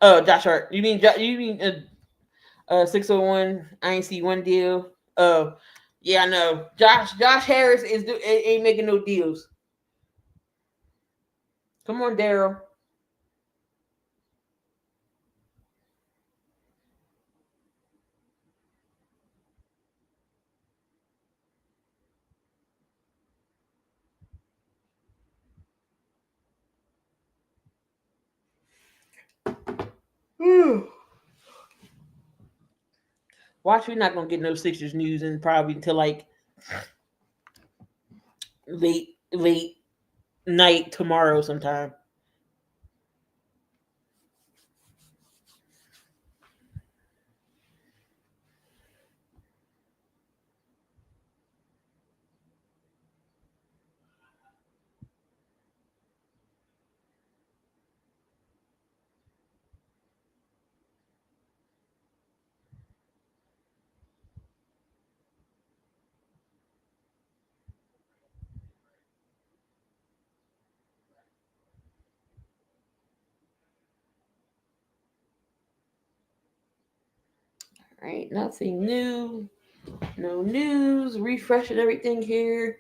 Oh, Josh Hart. You mean 601? I ain't see one deal. Oh, yeah, I know. Josh Harris ain't making no deals. Come on, Daryl. Watch, we're not gonna get no Sixers news in probably until like late night tomorrow sometime. All right, nothing new. No news. Refreshing everything here.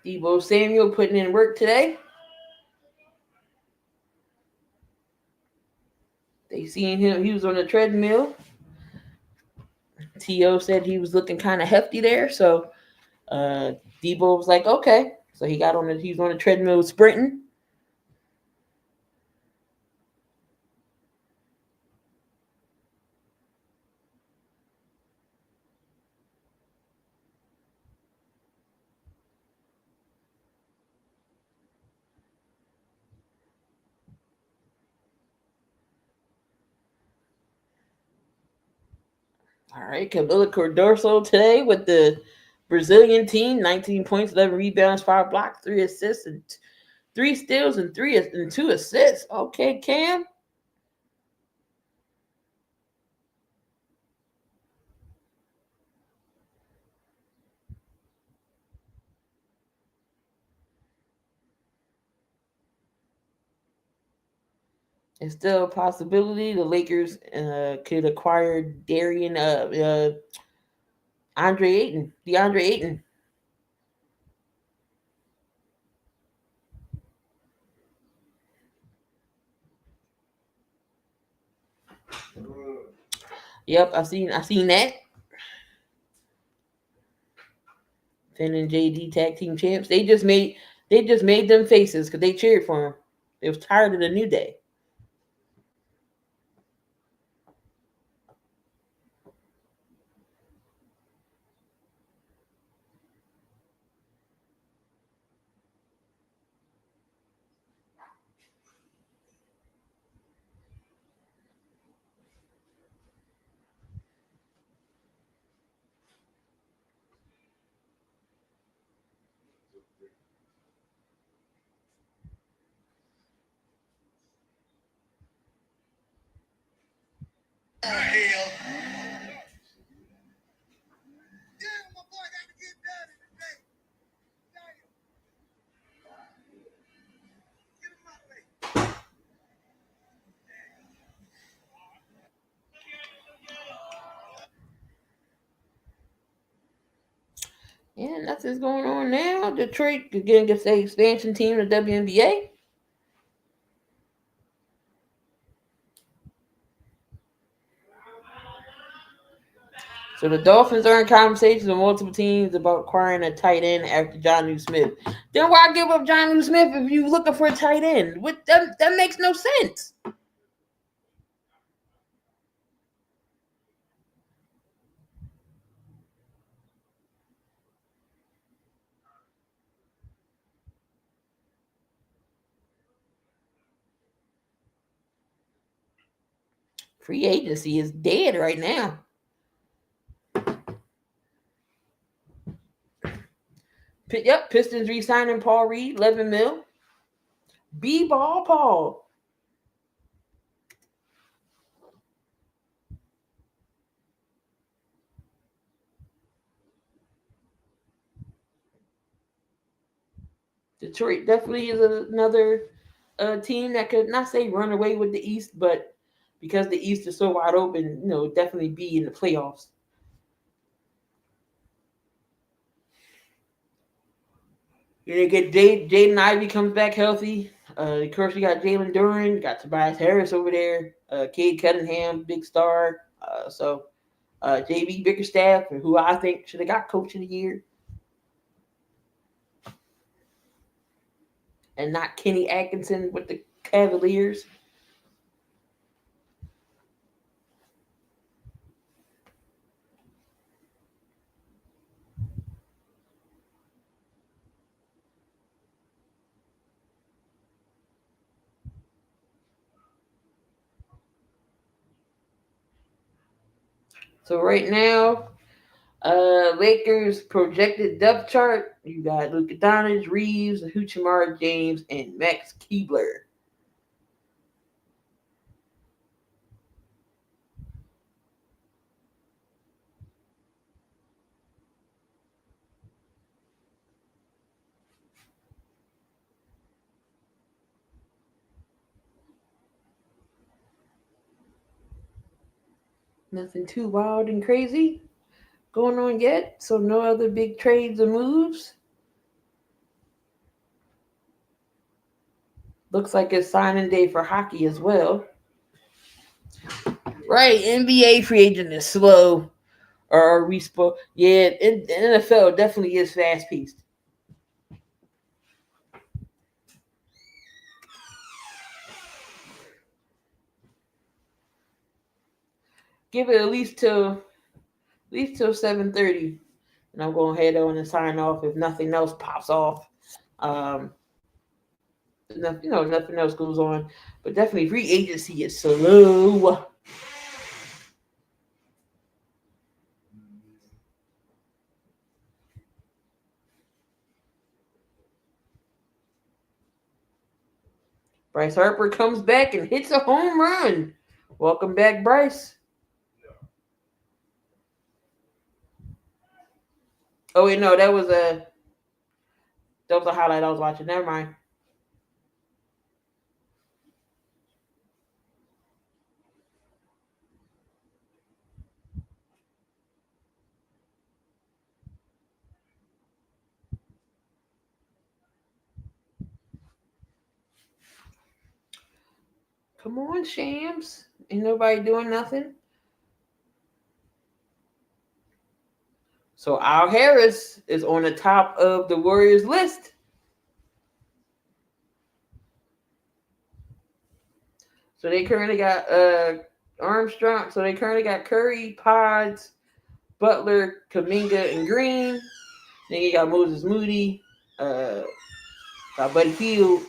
Debo Samuel putting in work today. They seen him. He was on the treadmill. T.O. said he was looking kind of hefty there. So Debo was like, okay. So he was on the treadmill sprinting. All right, Camila Cordoso today with the Brazilian team, 19 points, 11 rebounds, 5 blocks, 3 assists, and 3 steals, and 2 assists. Okay, Cam. It's still a possibility the Lakers could acquire DeAndre Ayton. Yep, I seen that. Finn and JD tag team champs. They just made them faces because they cheered for him. They was tired of the New Day. Yeah, nothing's going on now. Detroit again gets the expansion team to WNBA. So the Dolphins are in conversations with multiple teams about acquiring a tight end after Jonnu Smith. Then why give up Jonnu Smith if you're looking for a tight end? That makes no sense. Free agency is dead right now. Yep, Pistons re-signing Paul Reed, 11 mil. B-ball Paul. Detroit definitely is another team that could not say run away with the East, but because the East is so wide open, definitely be in the playoffs. You get Jaden Ivey comes back healthy. Of course, we got Jalen Duren, got Tobias Harris over there, Cade Cunningham, big star. JB Bickerstaff, who I think should have got Coach of the Year, and not Kenny Atkinson with the Cavaliers. So right now, Lakers projected depth chart. You got Luka Doncic, Reeves, Huchamar James, and Max Keebler. Nothing too wild and crazy going on yet. So no other big trades or moves. Looks like it's signing day for hockey as well. Right, NBA free agent is slow. Or are we supposed? Yeah, the NFL definitely is fast paced. Give it at least till 7:30, and I'm going to head on and sign off if nothing else pops off. Um, nothing else goes on, but definitely free agency is slow. Bryce Harper comes back and hits a home run. Welcome back, Bryce. Oh wait, no, that was a highlight I was watching. Never mind. Come on, Shams. Ain't nobody doing nothing. So Al Harris is on the top of the Warriors list. So they currently got Armstrong. So they currently got Curry, Pods, Butler, Kaminga, and Green. Then you got Moses Moody, got Buddy Hield.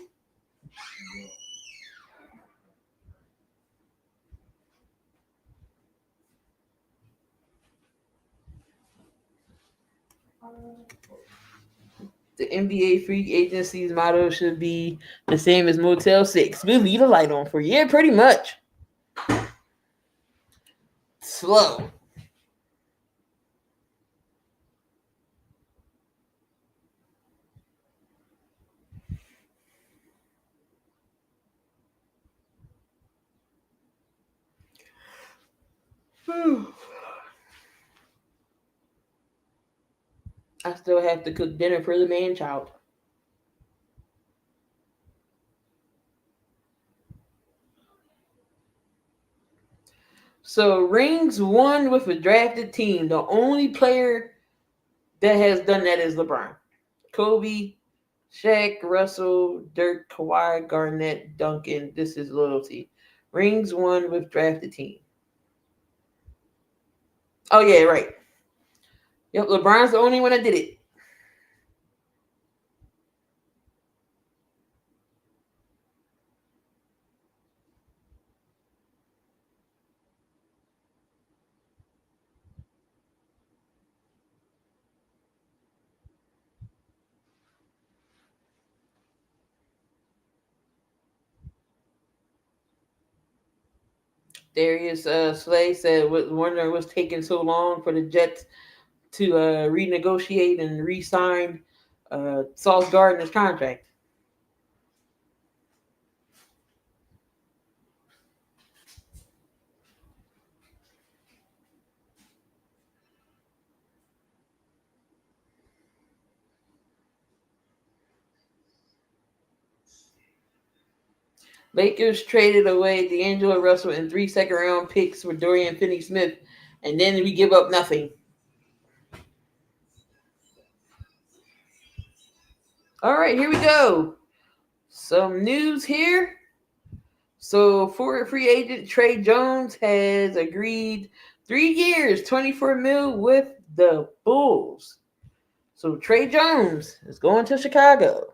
The NBA free agency's motto should be the same as Motel 6. We'll leave the light on for you. Yeah, pretty much. Slow. I still have to cook dinner for the man child. So rings won with a drafted team. The only player that has done that is LeBron. Kobe, Shaq, Russell, Dirk, Kawhi, Garnett, Duncan. This is loyalty. Rings won with drafted team. Oh yeah, right. Yep, LeBron's the only one that did it. Darius Slay said, wondering what's taking so long for the Jets to renegotiate and re-sign Sauce Gardner's contract. Lakers traded away D'Angelo Russell and 3 second-round picks for Dorian Finney-Smith, and then we give up nothing. All right, here we go. Some news here. So, forward free agent Trey Jones has agreed 3 years, $24 million with the Bulls. So, Trey Jones is going to Chicago.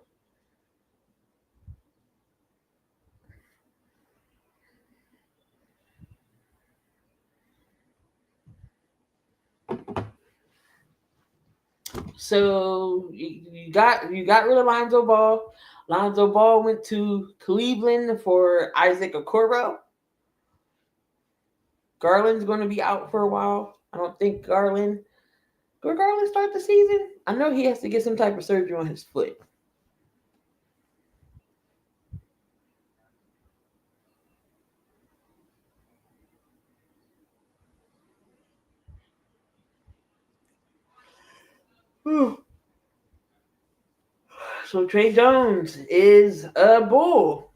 So you got rid of Lonzo Ball. Lonzo Ball went to Cleveland for Isaac Okoro. Garland's going to be out for a while. I don't think Garland. Will Garland start the season? I know he has to get some type of surgery on his foot. So Trey Jones is a Bull.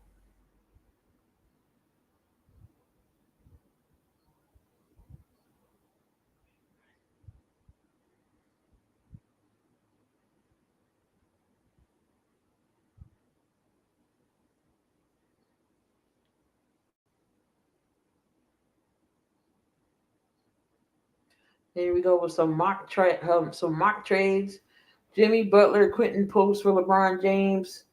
Here we go with some mock trades. Jimmy Butler, Quentin Post for LeBron James.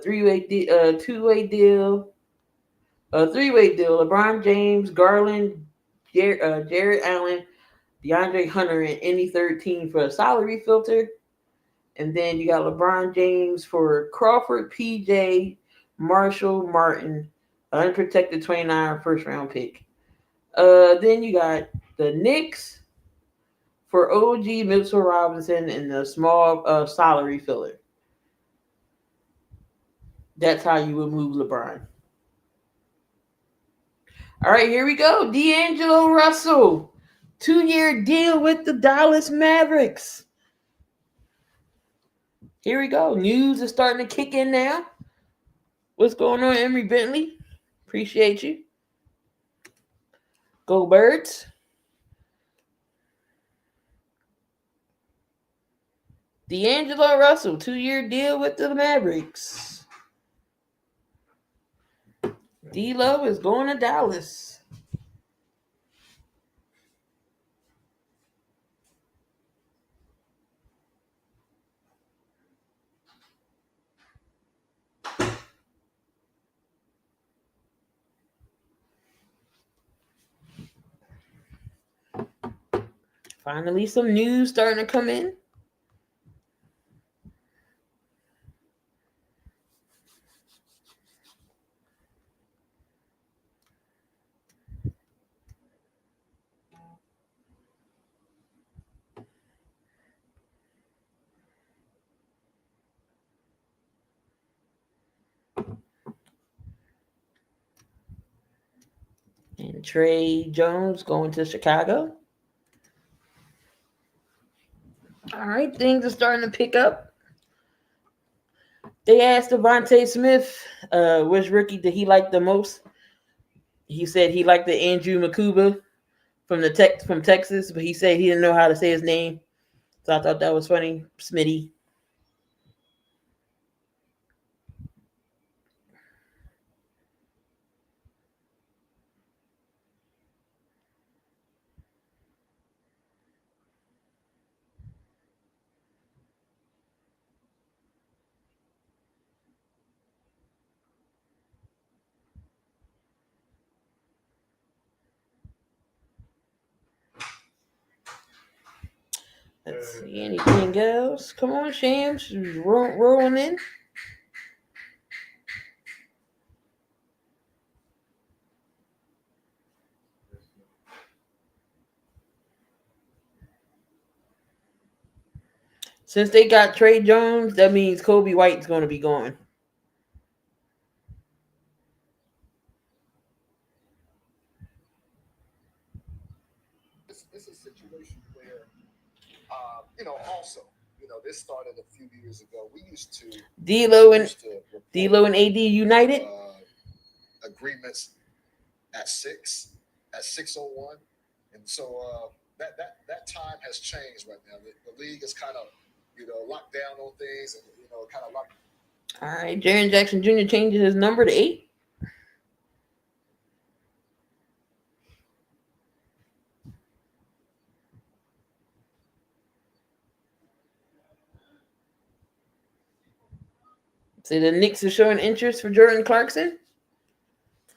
Three-way deal. Three-way deal. LeBron James, Garland, Jared Allen, DeAndre Hunter, and any third team for a salary filter. And then you got LeBron James for Crawford, PJ, Marshall, Martin, unprotected 29 first round pick. Then you got the Knicks for OG, Mitchell Robinson, and the small salary filler. That's how you would move LeBron. All right, here we go. D'Angelo Russell, 2-year deal with the Dallas Mavericks. Here we go. News is starting to kick in now. What's going on, Emery Bentley? Appreciate you. Go Birds. D'Angelo Russell, 2-year deal with the Mavericks. D-Lo is going to Dallas. Finally, some news starting to come in. And Trey Jones going to Chicago. All right, things are starting to pick up. They asked Devontae Smith which rookie did he like the most. He said he liked the Andrew Makuba from Texas, but he said he didn't know how to say his name. So I thought that was funny. Smitty. Let's see anything else. Come on, Shams. Rolling in. Since they got Trey Jones, that means Kobe White's going to be gone. It's a situation where, also, this started a few years ago. We used to D'Lo and report AD united. Agreements at 6:01, and so that time has changed right now. The league is kind of locked down on things, and kind of locked. All right, Jaren Jackson Jr. changes his number to 8. See, the Knicks are showing interest for Jordan Clarkson.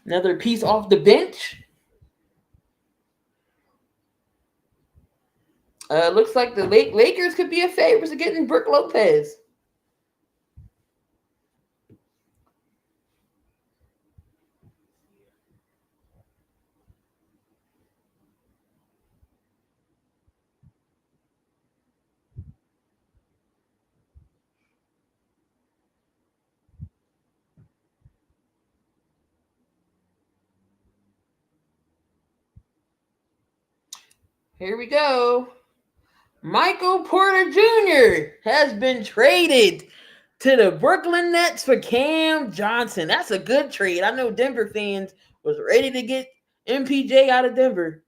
Another piece off the bench. Looks like the Lakers could be a favorite to getting Brook Lopez. Here we go. Michael Porter Jr. has been traded to the Brooklyn Nets for Cam Johnson. That's a good trade. I know Denver fans was ready to get MPJ out of Denver.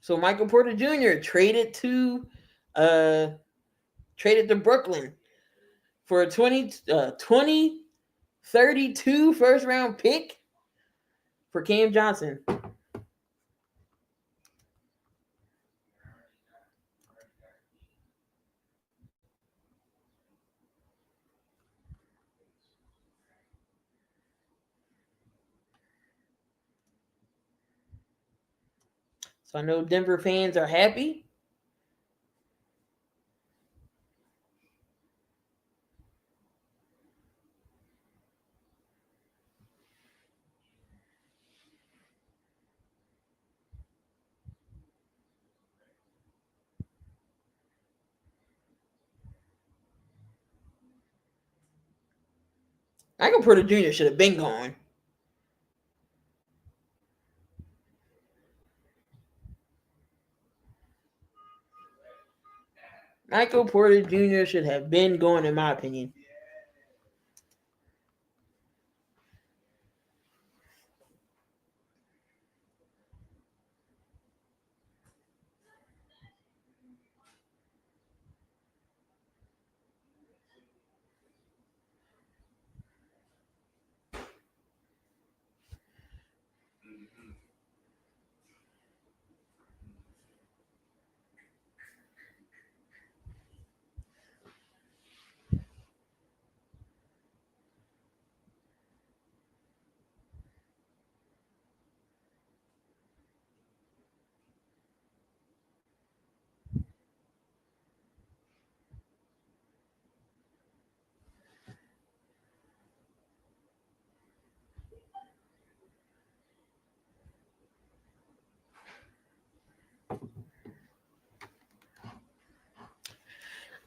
So Michael Porter Jr. traded to Brooklyn for a 2032 first round pick for Cam Johnson. So I know Denver fans are happy. Michael Porter Jr. should have been gone. Michael Porter Jr. should have been gone, in my opinion.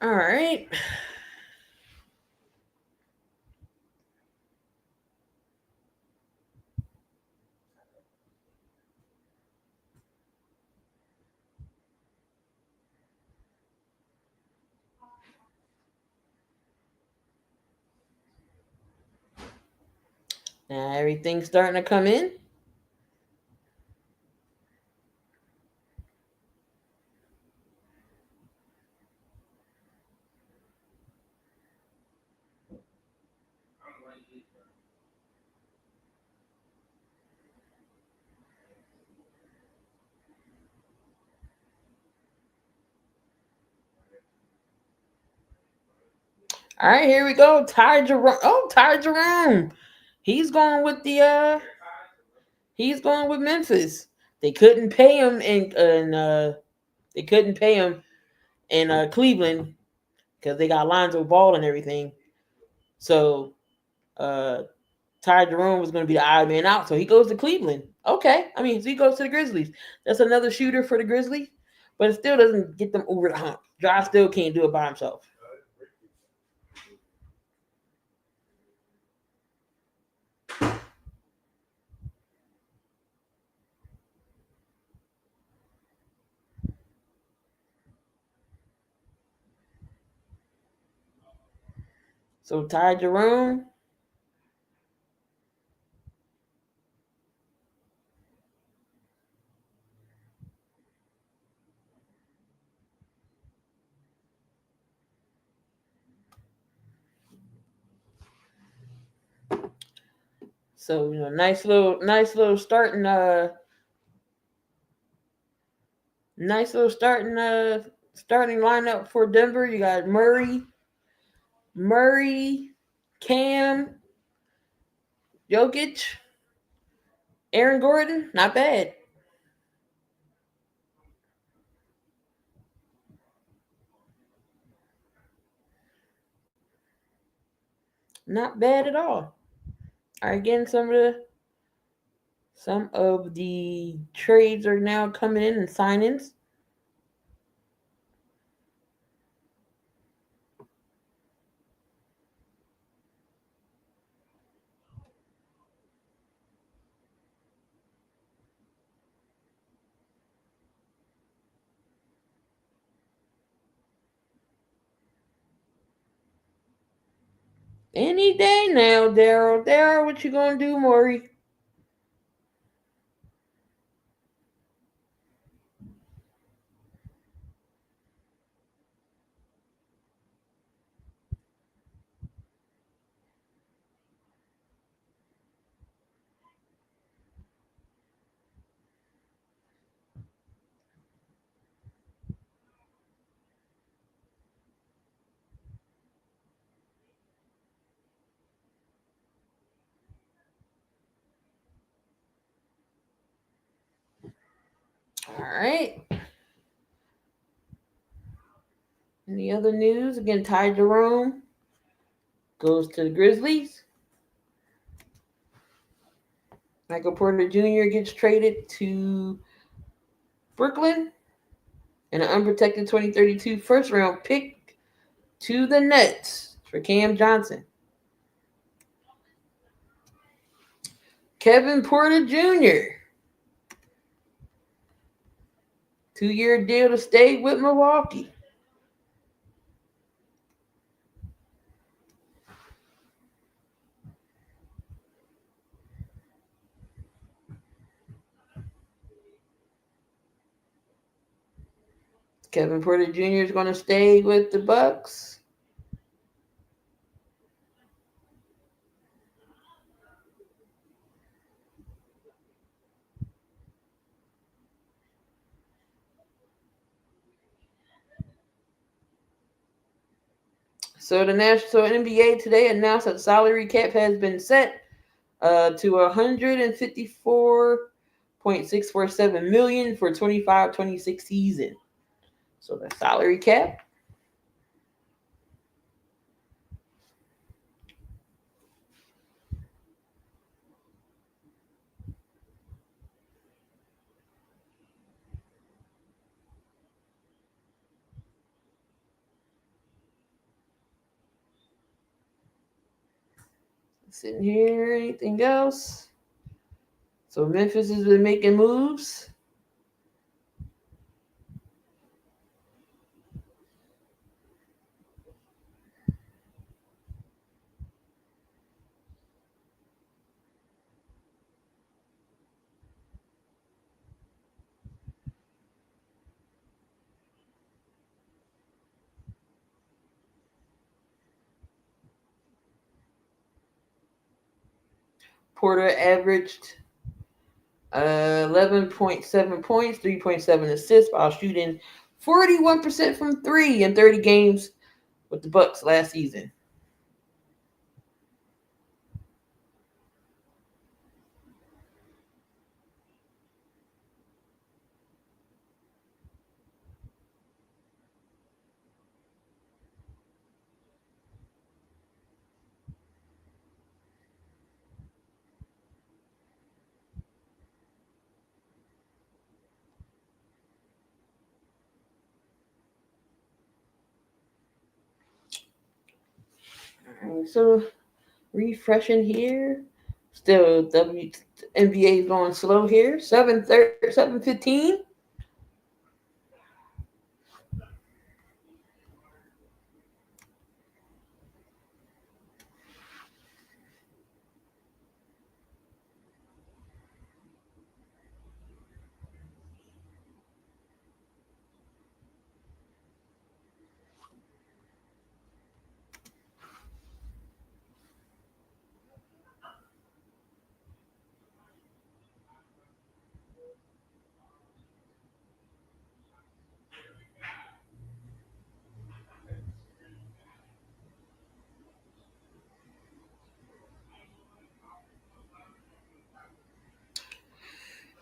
All right. Now everything's starting to come in. All right, here we go. Ty Jerome. Oh, Ty Jerome. He's going with Memphis. They couldn't pay him they couldn't pay him in Cleveland because they got Lonzo Ball and everything. So uh, Ty Jerome was going to be the odd man out, so he goes to Cleveland. Okay, I mean, so he goes to the Grizzlies. That's another shooter for the Grizzlies, but it still doesn't get them over the hump. Josh still can't do it by himself. So Ty Jerome. So nice little starting lineup for Denver. You got Murray, Cam, Jokic, Aaron Gordon. Not bad. Not bad at all. All right, again, some of the trades are now coming in and signings. Any day now, Daryl. Daryl, what you gonna do, Maury? All right. Any other news? Again, Ty Jerome goes to the Grizzlies. Michael Porter Jr. gets traded to Brooklyn. And an unprotected 2032 first round pick to the Nets for Cam Johnson. Kevin Porter Jr. 2-year deal to stay with Milwaukee. Kevin Porter Jr. is going to stay with the Bucks. So the NBA today announced that the salary cap has been set to $154.647 million for 25-26 season. So the salary cap. Sitting here, anything else? So Memphis has been making moves. Porter averaged 11.7 points, 3.7 assists while shooting 41% from 3 in 30 games with the Bucks last season. So refreshing here. Still, NBA is going slow here. 7:15.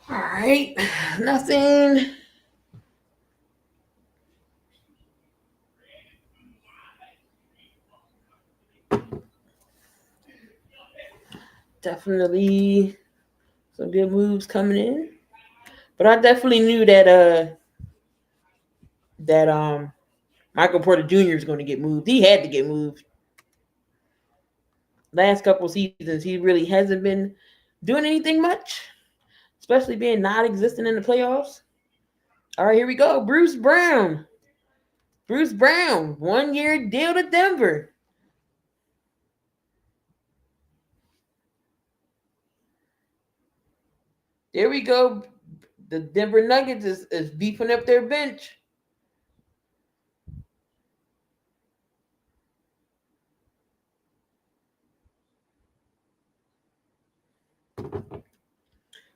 All right, nothing. Definitely some good moves coming in. But I definitely knew that Michael Porter Jr. is going to get moved. He had to get moved. Last couple seasons, he really hasn't been doing anything much, especially being non-existent in the playoffs. All right, here we go. Bruce Brown. Bruce Brown, 1-year deal to Denver. There we go. The Denver Nuggets is beefing up their bench.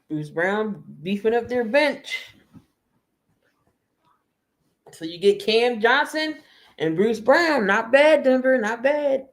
Bruce Brown beefing up their bench. So you get Cam Johnson and Bruce Brown. Not bad, Denver. Not bad.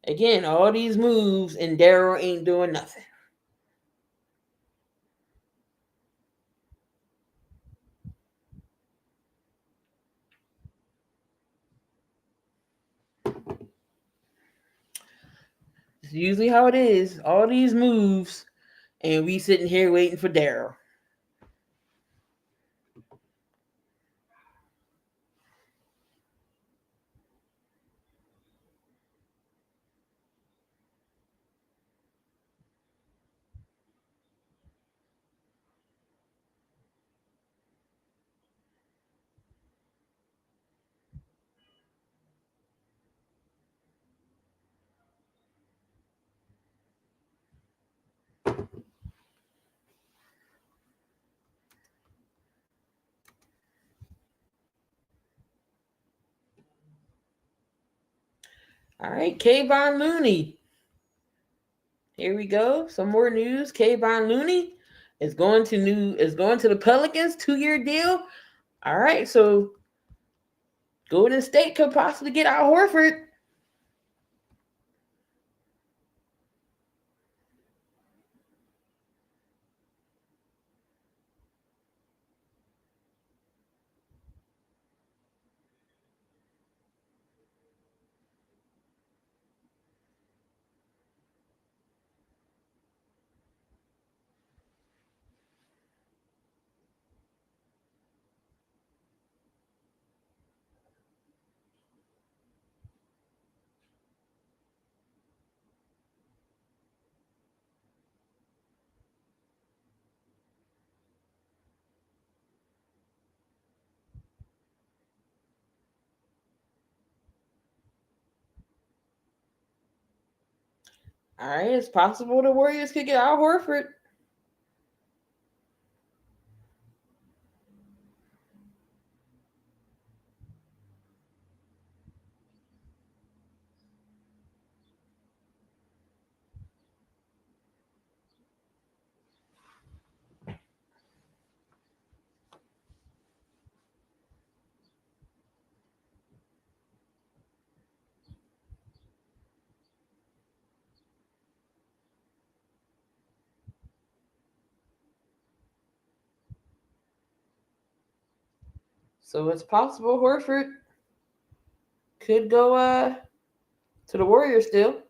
Again, all these moves and Daryl ain't doing nothing. It's usually how it is. All these moves, and we sitting here waiting for Daryl. All right, Kayvon Looney. Here we go. Some more news. Kayvon Looney is going to the Pelicans, 2-year deal. All right, so Golden State could possibly get Al Horford. All right, it's possible the Warriors could get Al Horford. So it's possible Horford could go to the Warriors still.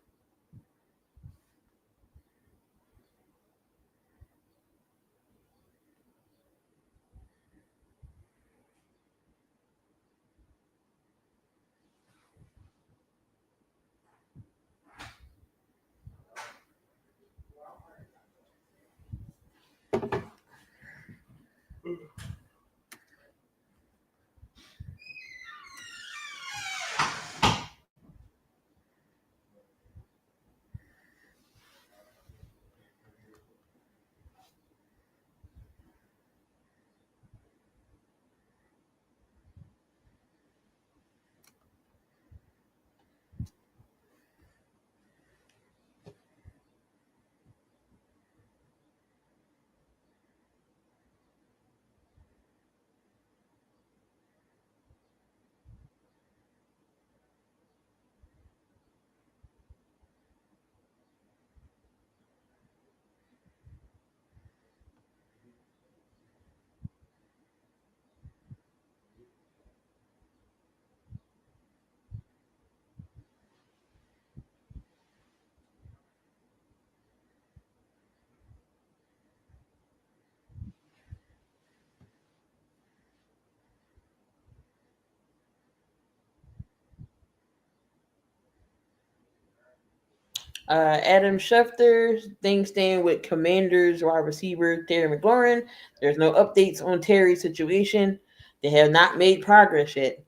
Adam Schefter, things staying with Commanders wide receiver Terry McLaurin. There's no updates on Terry's situation. They have not made progress yet.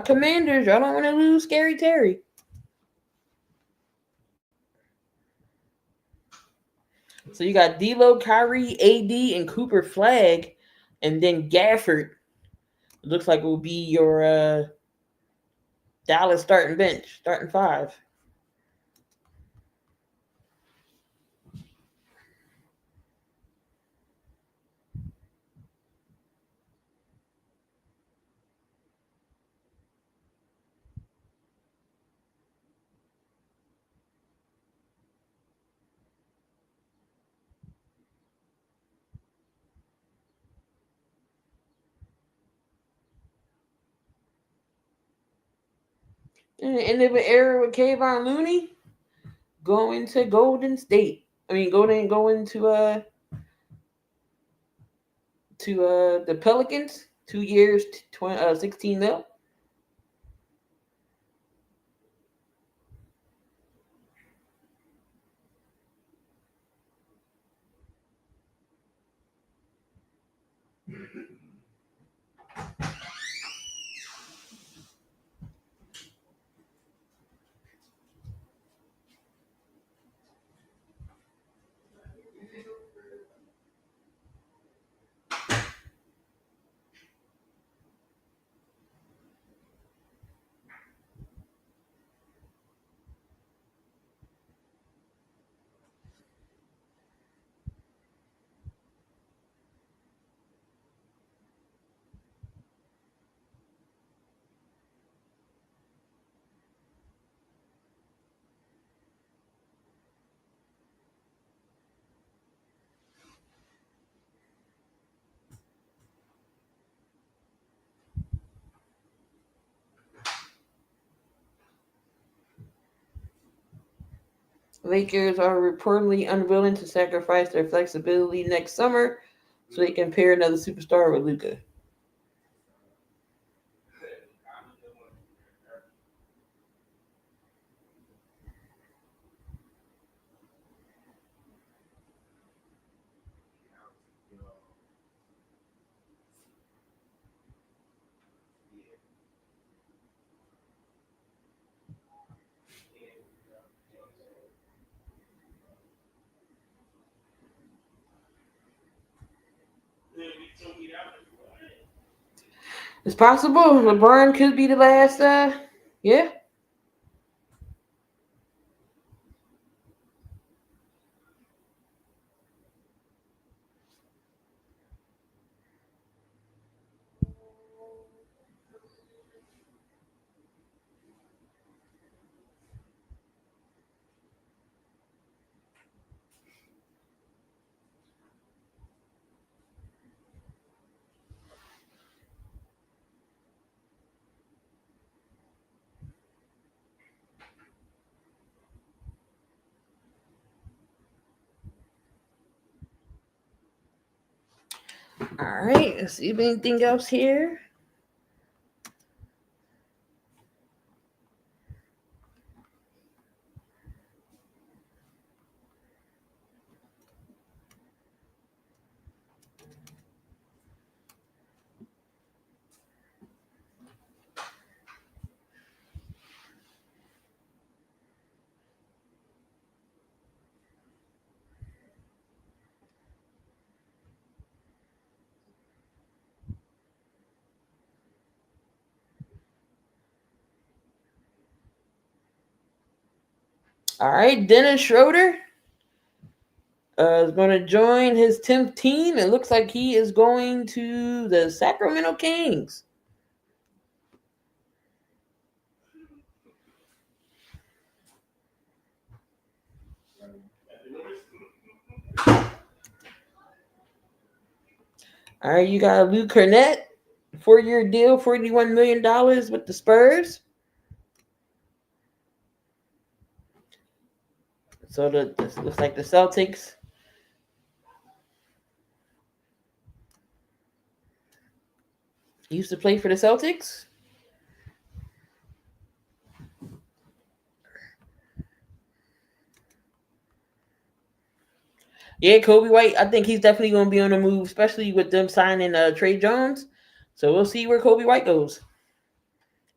Commanders, y'all don't want to lose Scary Terry. So you got D'Lo, Kyrie, AD, and Cooper Flag, and then Gafford. It looks like it will be your Dallas starting bench, starting five. In the end of an era with Kayvon Looney going to Golden State. I mean, going to the Pelicans. 2 years, 16 mil. Lakers are reportedly unwilling to sacrifice their flexibility next summer so they can pair another superstar with Luka. It's possible LeBron could be the last. Yeah. All right, let's see if anything else here. All right, Dennis Schroeder is going to join his 10th team. It looks like he is going to the Sacramento Kings. All right, you got Luke Cornett, 4-year deal, $41 million with the Spurs. So this looks like the Celtics. He used to play for the Celtics. Yeah, Kobe White, I think he's definitely going to be on the move, especially with them signing Trey Jones. So we'll see where Kobe White goes.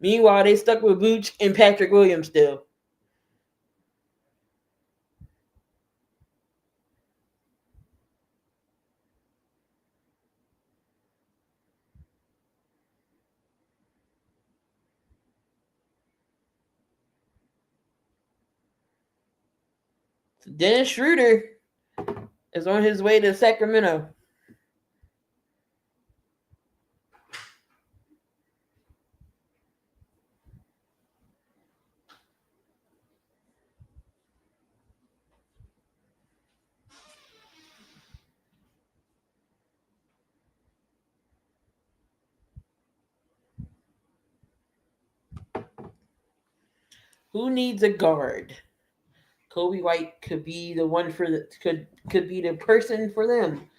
Meanwhile, they stuck with Vooch and Patrick Williams still. Dennis Schroeder is on his way to Sacramento. Who needs a guard? Kobe White could be the one for the could be the person for them.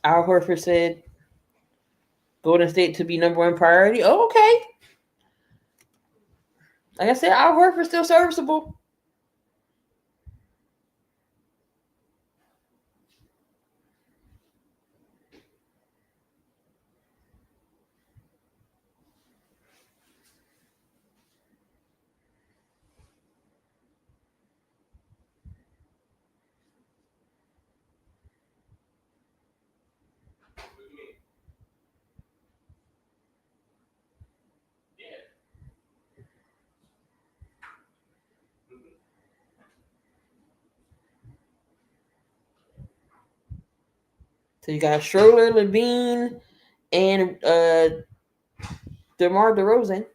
Al Horford said Golden State to be number one priority. Oh, okay. Like I said, Al Horford's still serviceable. So you got Schroeder, Levine, and DeMar DeRozan.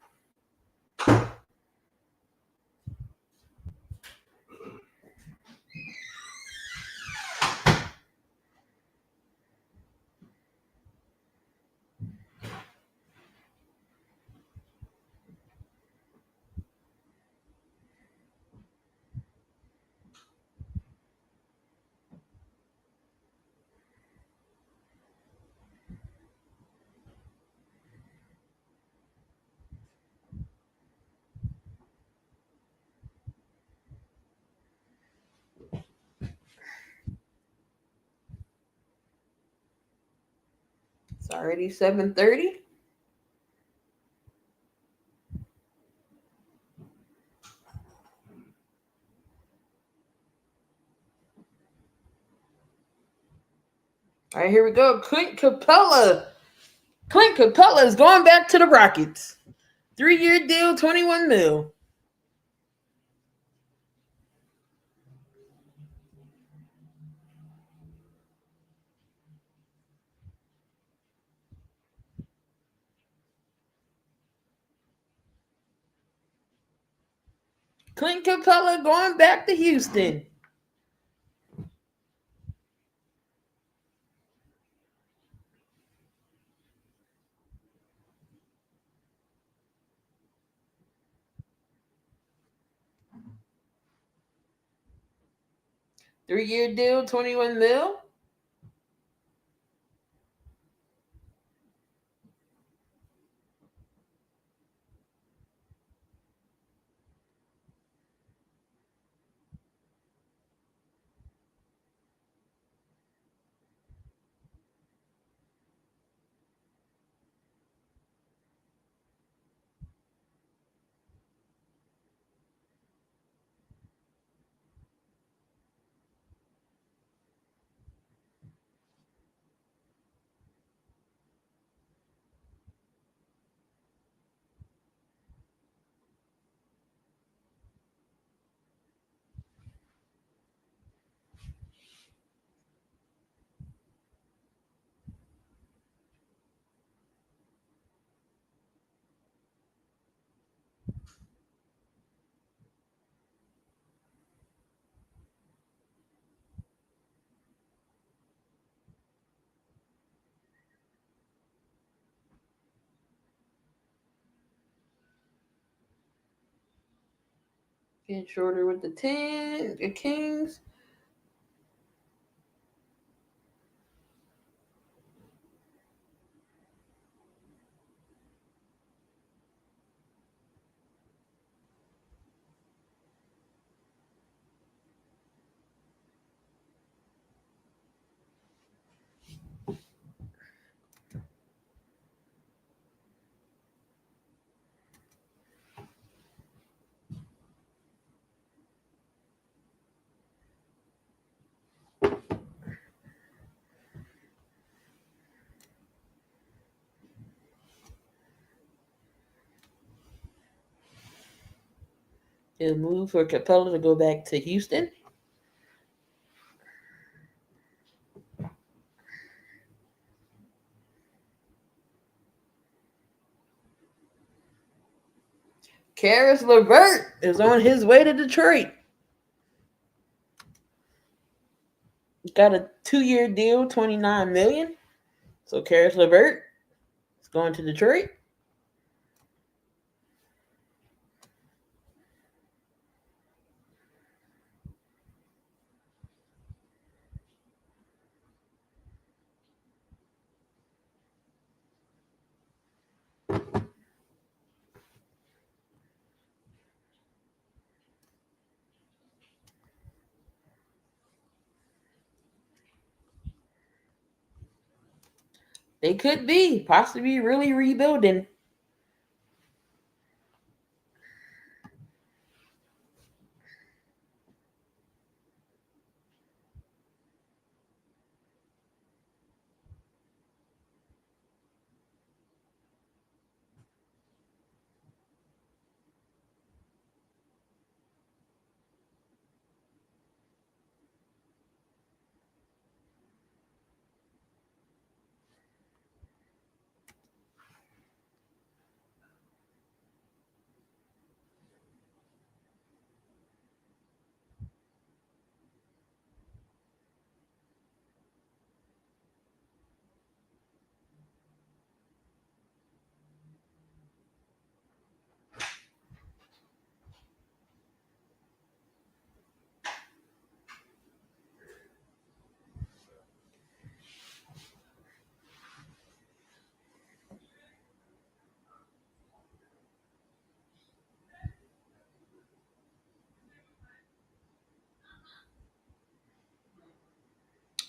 It's already 7:30. All right, here we go. Clint Capella. Clint Capella is going back to the Rockets. 3-year deal, $21 million. Clint Capella going back to Houston. Three-year deal, $21 million. Getting shorter with the Kings. It'll move for Capella to go back to Houston. Karis LeVert is on his way to Detroit. Got a 2-year deal, $29 million. So Karis LeVert is going to Detroit. They could be possibly really rebuilding.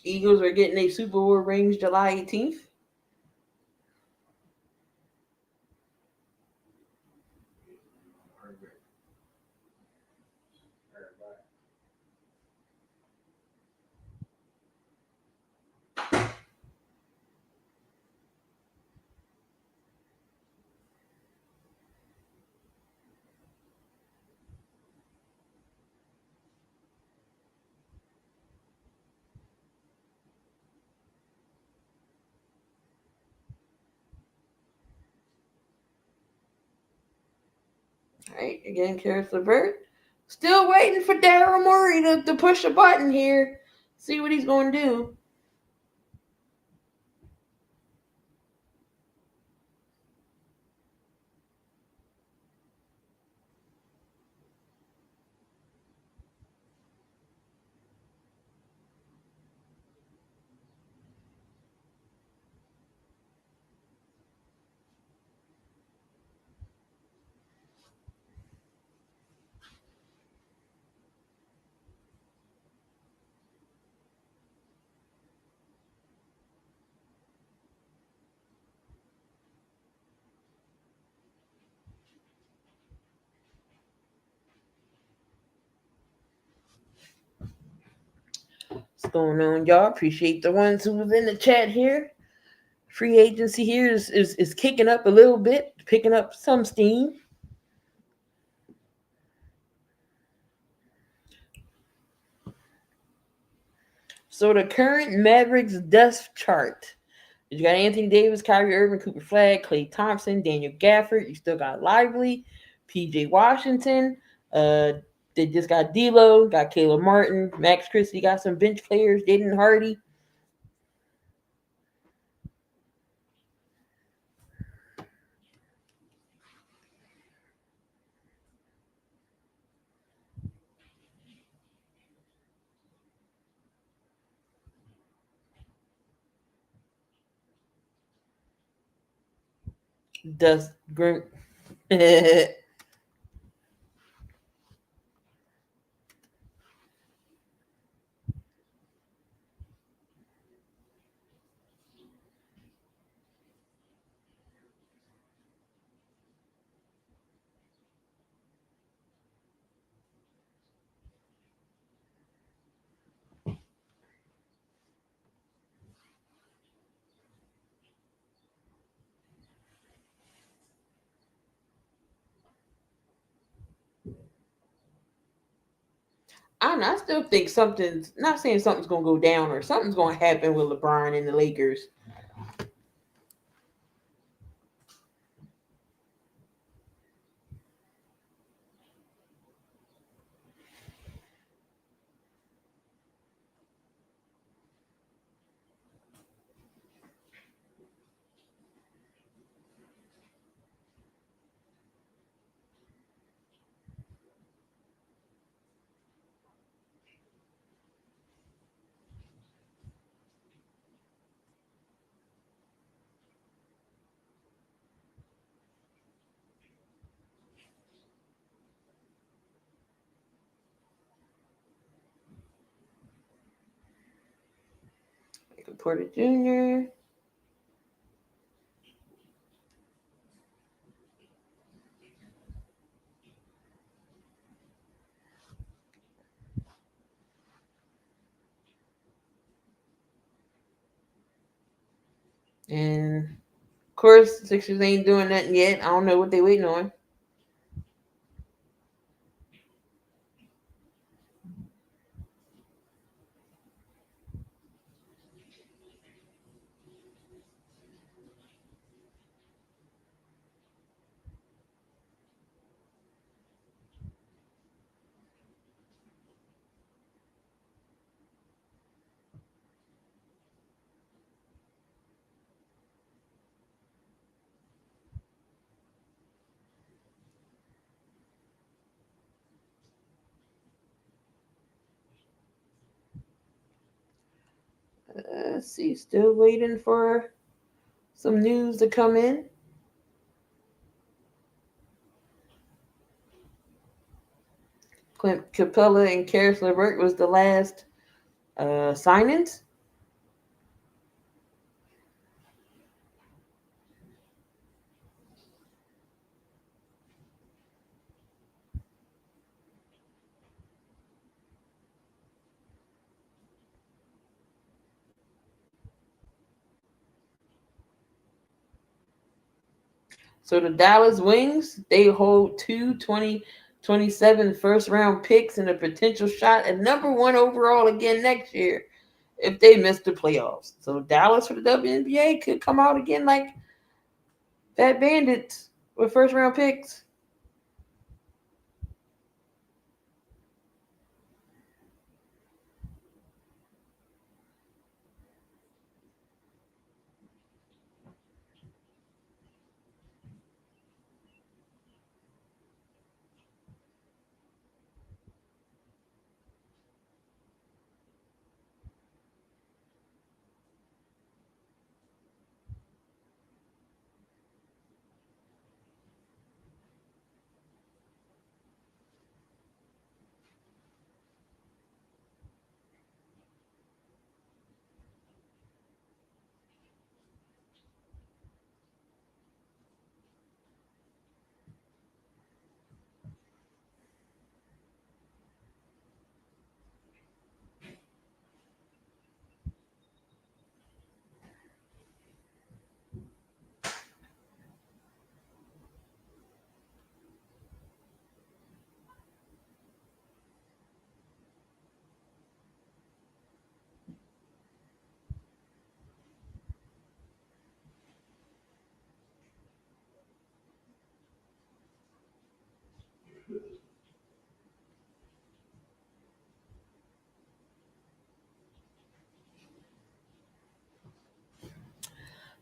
Eagles are getting a Super Bowl rings July 18th. All right, again, Karis LeVert Still waiting for Daryl Morey to push a button here. See what he's going to do. What's going on, y'all? Appreciate the ones who was in the chat here. Free agency here is kicking up a little bit, picking up some steam. So the current Mavericks depth chart. You got Anthony Davis, Kyrie Irving, Cooper Flag, Klay Thompson, Daniel Gafford. You still got Lively, PJ Washington. They just got D'Lo, got Caleb Martin, Max Christie, got some bench players, Jaden Hardy. Dust Grim. I still think something's not saying something's gonna go down or something's gonna happen with LeBron and the Lakers. Porter Jr. And of course, Sixers ain't doing nothing yet. I don't know what they waiting on. Let's see, still waiting for some news to come in. Clint Capella and Karis LeVert was the last signings. So the Dallas Wings, they hold 2027 first round picks and a potential shot at number 1 overall again next year if they miss the playoffs. So Dallas for the WNBA could come out again like Fat Bandits with first round picks.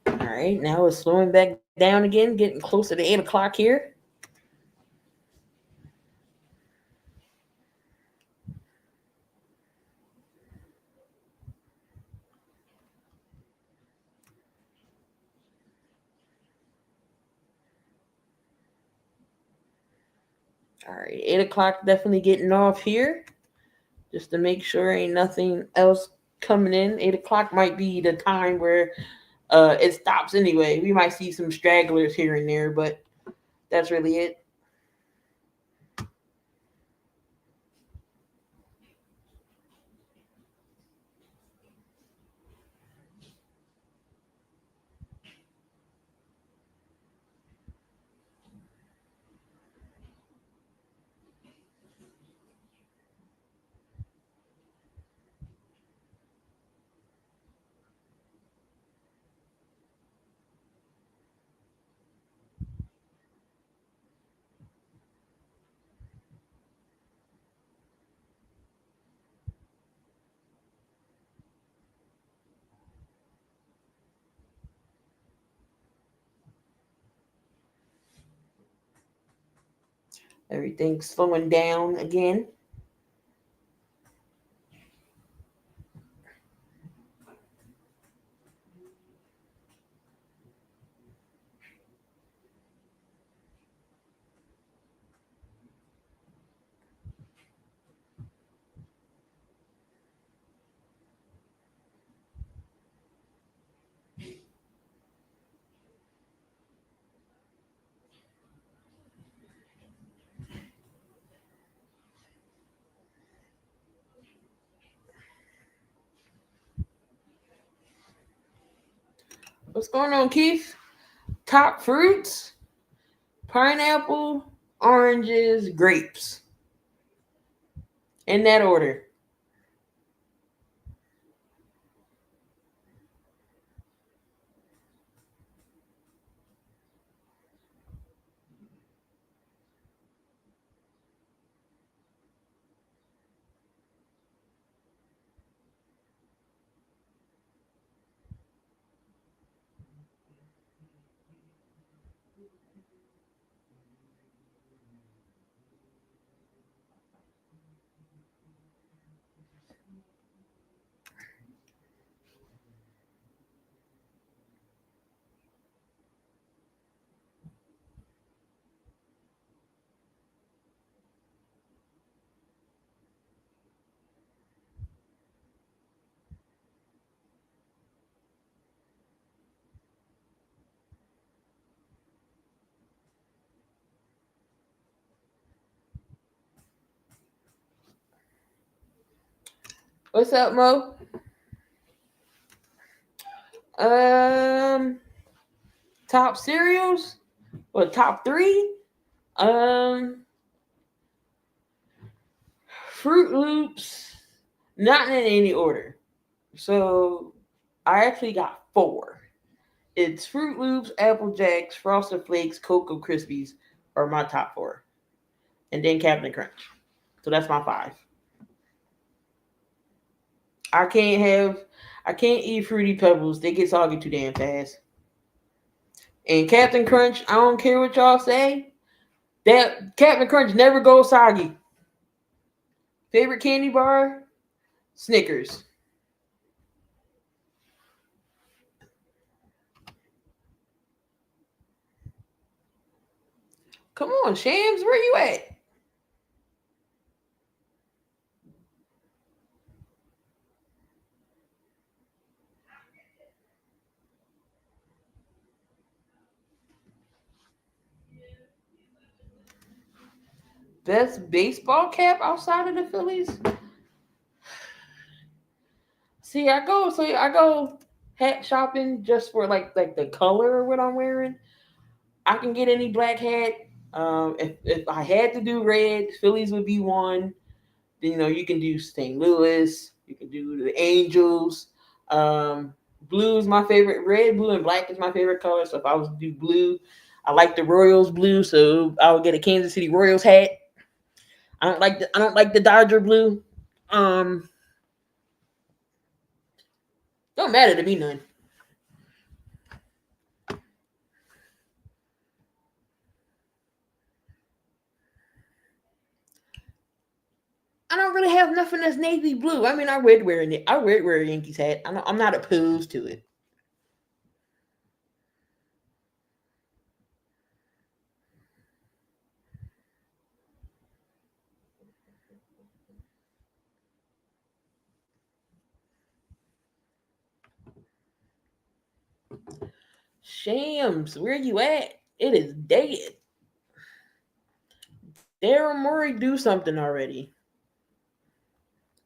All right, now it's slowing back down again, getting closer to 8 o'clock here. All right, 8 o'clock definitely getting off here, just to make sure ain't nothing else coming in. 8 o'clock might be the time where it stops anyway. We might see some stragglers here and there, but that's really it. Everything's slowing down again. What's going on, Keith? Top fruits: pineapple, oranges, grapes. In that order. What's up, Mo? Um, top cereals? What, top three? Um, Fruit Loops. Not in any order. So I actually got four. It's Fruit Loops, Apple Jacks, Frosted Flakes, Cocoa Krispies are my top four, and then Captain Crunch. So that's my five. I can't have, I can't eat Fruity Pebbles. They get soggy too damn fast. And Captain Crunch, I don't care what y'all say. That Captain Crunch never goes soggy. Favorite candy bar? Snickers. Come on, Shams, where you at? Best baseball cap outside of the Phillies? I go hat shopping just for like the color of what I'm wearing. I can get any black hat. If I had to do red, Phillies would be one. You can do St. Louis. You can do the Angels. Um, Blue is my favorite. Red, blue, and black is my favorite color. So if I was to do blue, I like the Royals blue. So I would get a Kansas City Royals hat. I don't like the Dodger blue. Um, don't matter to me none. I don't really have nothing that's navy blue. I mean, I would wear it. I would wear a Yankees hat. I'm not opposed to it. Shams, where you at? It is dead. Daryl Morey, do something already.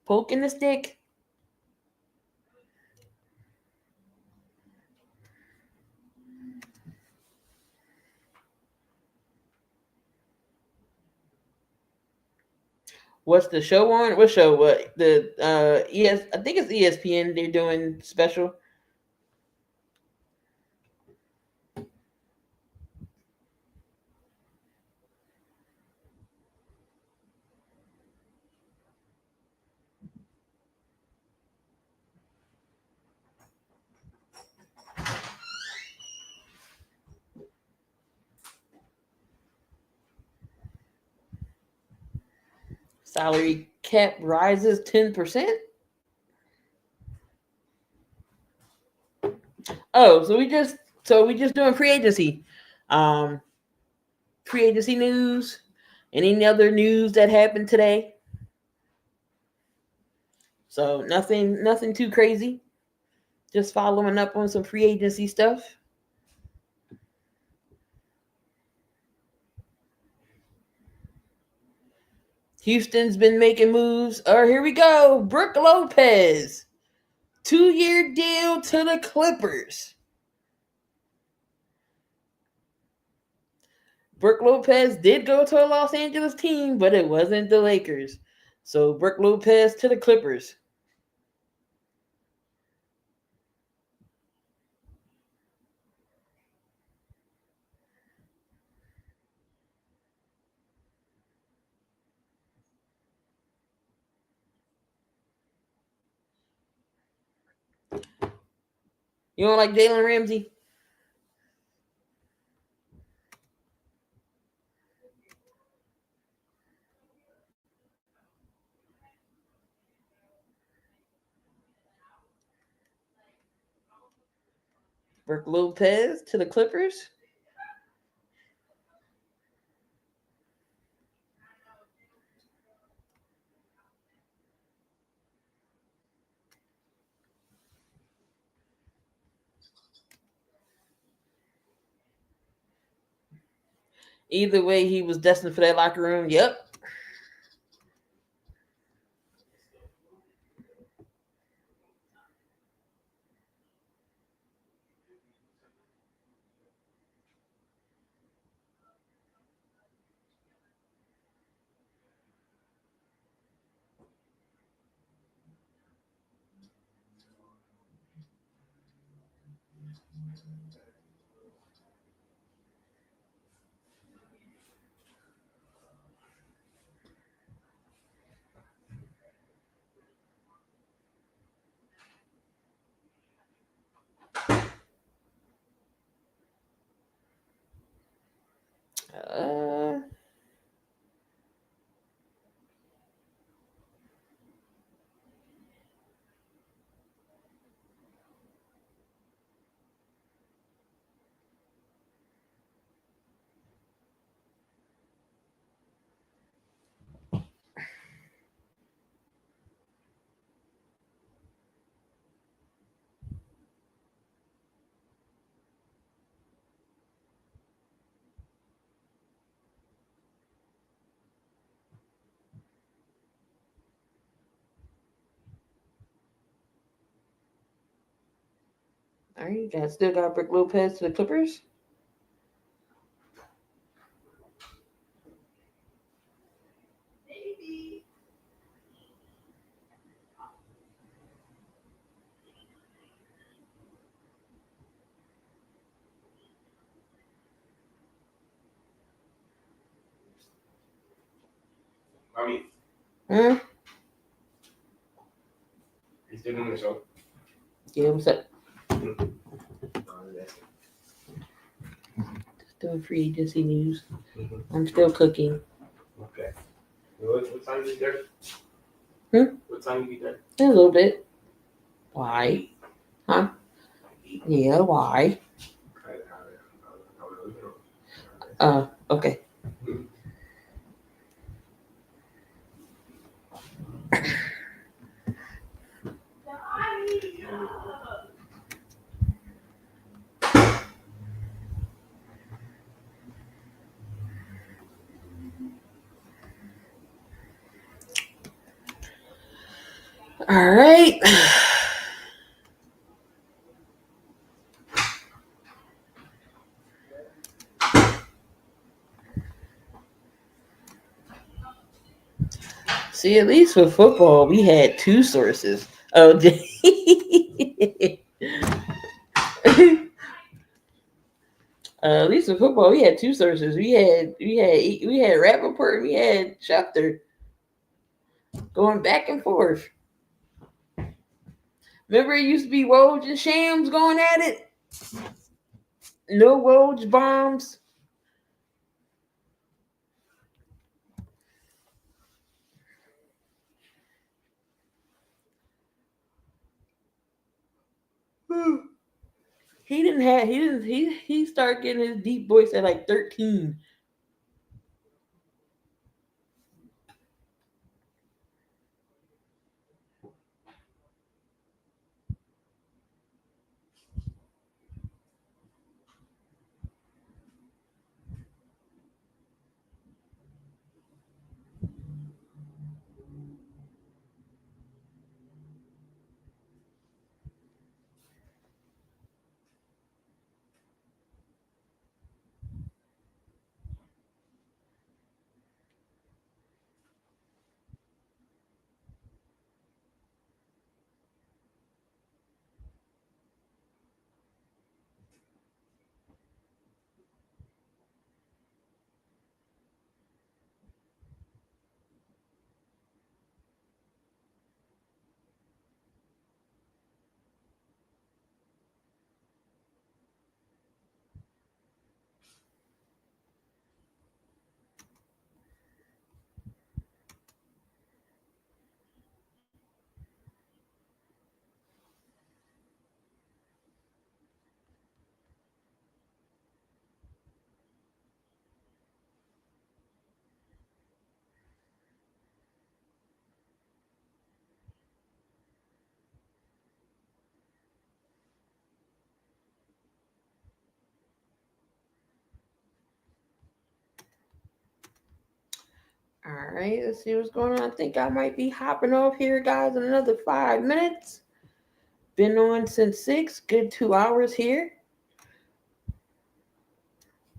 Poking the stick. What's the show on? What show? What the ES? I think it's ESPN. They're doing special. Salary cap rises 10%. Oh, so we just doing free agency. Um, Free agency news. Any other news that happened today? So nothing too crazy. Just following up on some free agency stuff. Houston's been making moves. Oh, here we go. Brooke Lopez. 2-year deal to the Clippers. Brooke Lopez did go to a Los Angeles team, but it wasn't the Lakers. So Brooke Lopez to the Clippers. You don't like Jalen Ramsey? Brooke Lopez to the Clippers. Either way, he was destined for that locker room. Yep. Uh, all right, still got Brooke Lopez to the Clippers. Hmm? You still doing the show? Yeah, what's up? Still free Disney News. I'm still cooking. Okay. What time you be there? What time you be there? A little bit. Why? Huh? Yeah, why? Okay. All right. See, at least with football, we had two sources. Oh, at least with football, we had two sources. We had Rappaport, and we had Schefter going back and forth. Remember, it used to be Woj and Shams going at it. No Woj bombs. He started getting his deep voice at like 13. All right, let's see what's going on. I think I might be hopping off here, guys, in another 5 minutes. Been on since 6, good 2 hours here.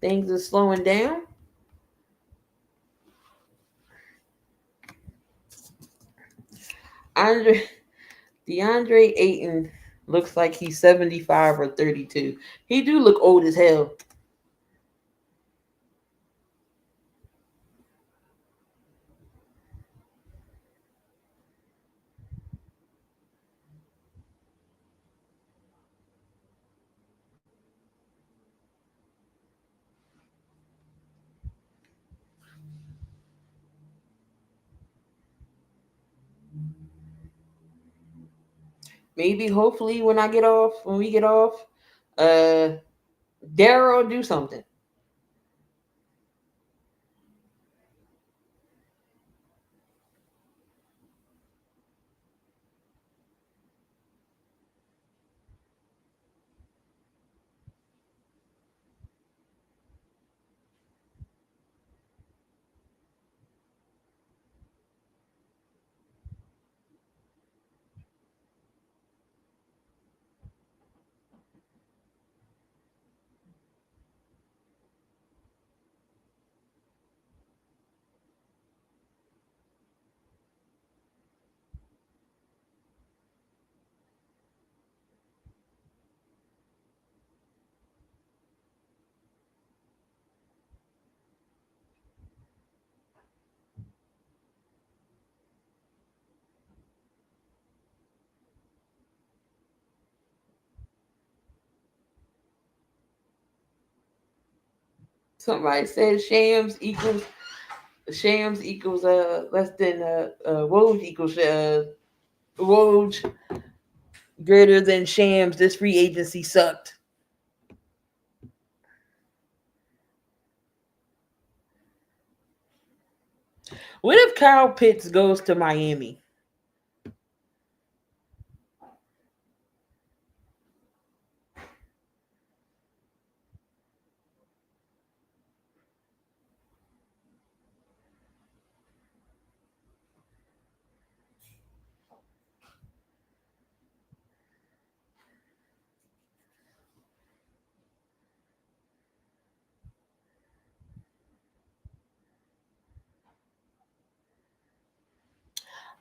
Things are slowing down. DeAndre Ayton looks like he's 75 or 32. He do look old as hell. Maybe, hopefully, when we get off, Daryl do something. Somebody said shams equals less than Woj equals Woj greater than shams. This free agency sucked. What if Kyle Pitts goes to Miami?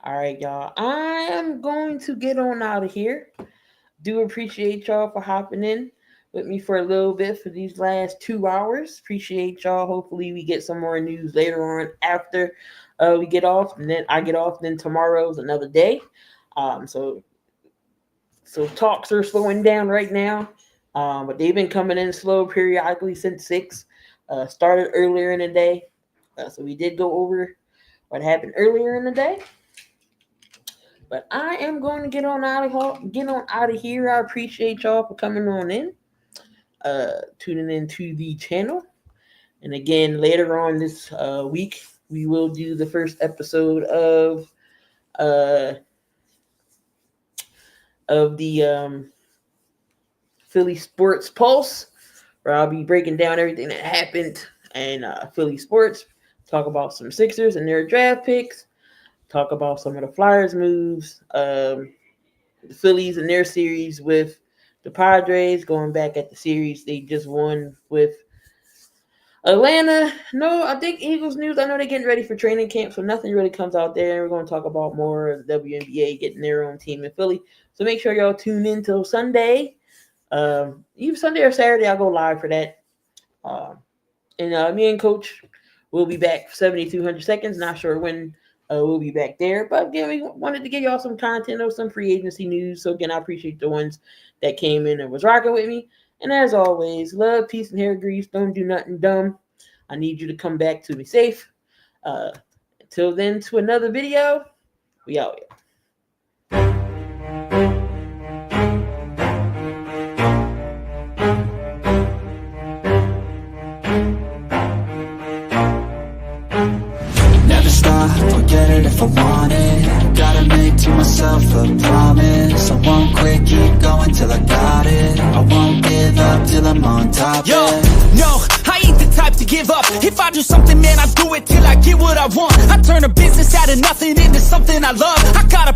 All right, y'all. I am going to get on out of here. Do appreciate y'all for hopping in with me for a little bit for these last 2 hours. Appreciate y'all. Hopefully we get some more news later on after we get off, and then I get off. Then tomorrow's another day. So talks are slowing down right now, but they've been coming in slow periodically since 6. Started earlier in the day, so we did go over what happened earlier in the day. But I am going to get on out of here. I appreciate y'all for coming on in, tuning into the channel. And again, later on this week, we will do the first episode of the Philly Sports Pulse, where I'll be breaking down everything that happened in Philly sports, talk about some Sixers and their draft picks, talk about some of the Flyers moves, the Phillies and their series with the Padres, going back at the series they just won with Atlanta. No, I think Eagles news. I know they're getting ready for training camp, so nothing really comes out there. We're going to talk about more of the WNBA getting their own team in Philly. So make sure y'all tune in till Sunday. Either Sunday or Saturday, I'll go live for that. And me and Coach will be back for 7,200 seconds. Not sure when we'll be back there. But again, we wanted to give y'all some content of some free agency news. So again, I appreciate the ones that came in and was rocking with me. And as always, love, peace, and hair grease. Don't do nothing dumb. I need you to come back to me safe. Until then, to another video. We out here. Forget it if I want it. Gotta make to myself a promise. I won't quit, keep going till I got it. I won't give up till I'm on top. Yo, no, I ain't the type to give up. If I do something, man, I do it till I get what I want. I turn a business out of nothing into something I love. I gotta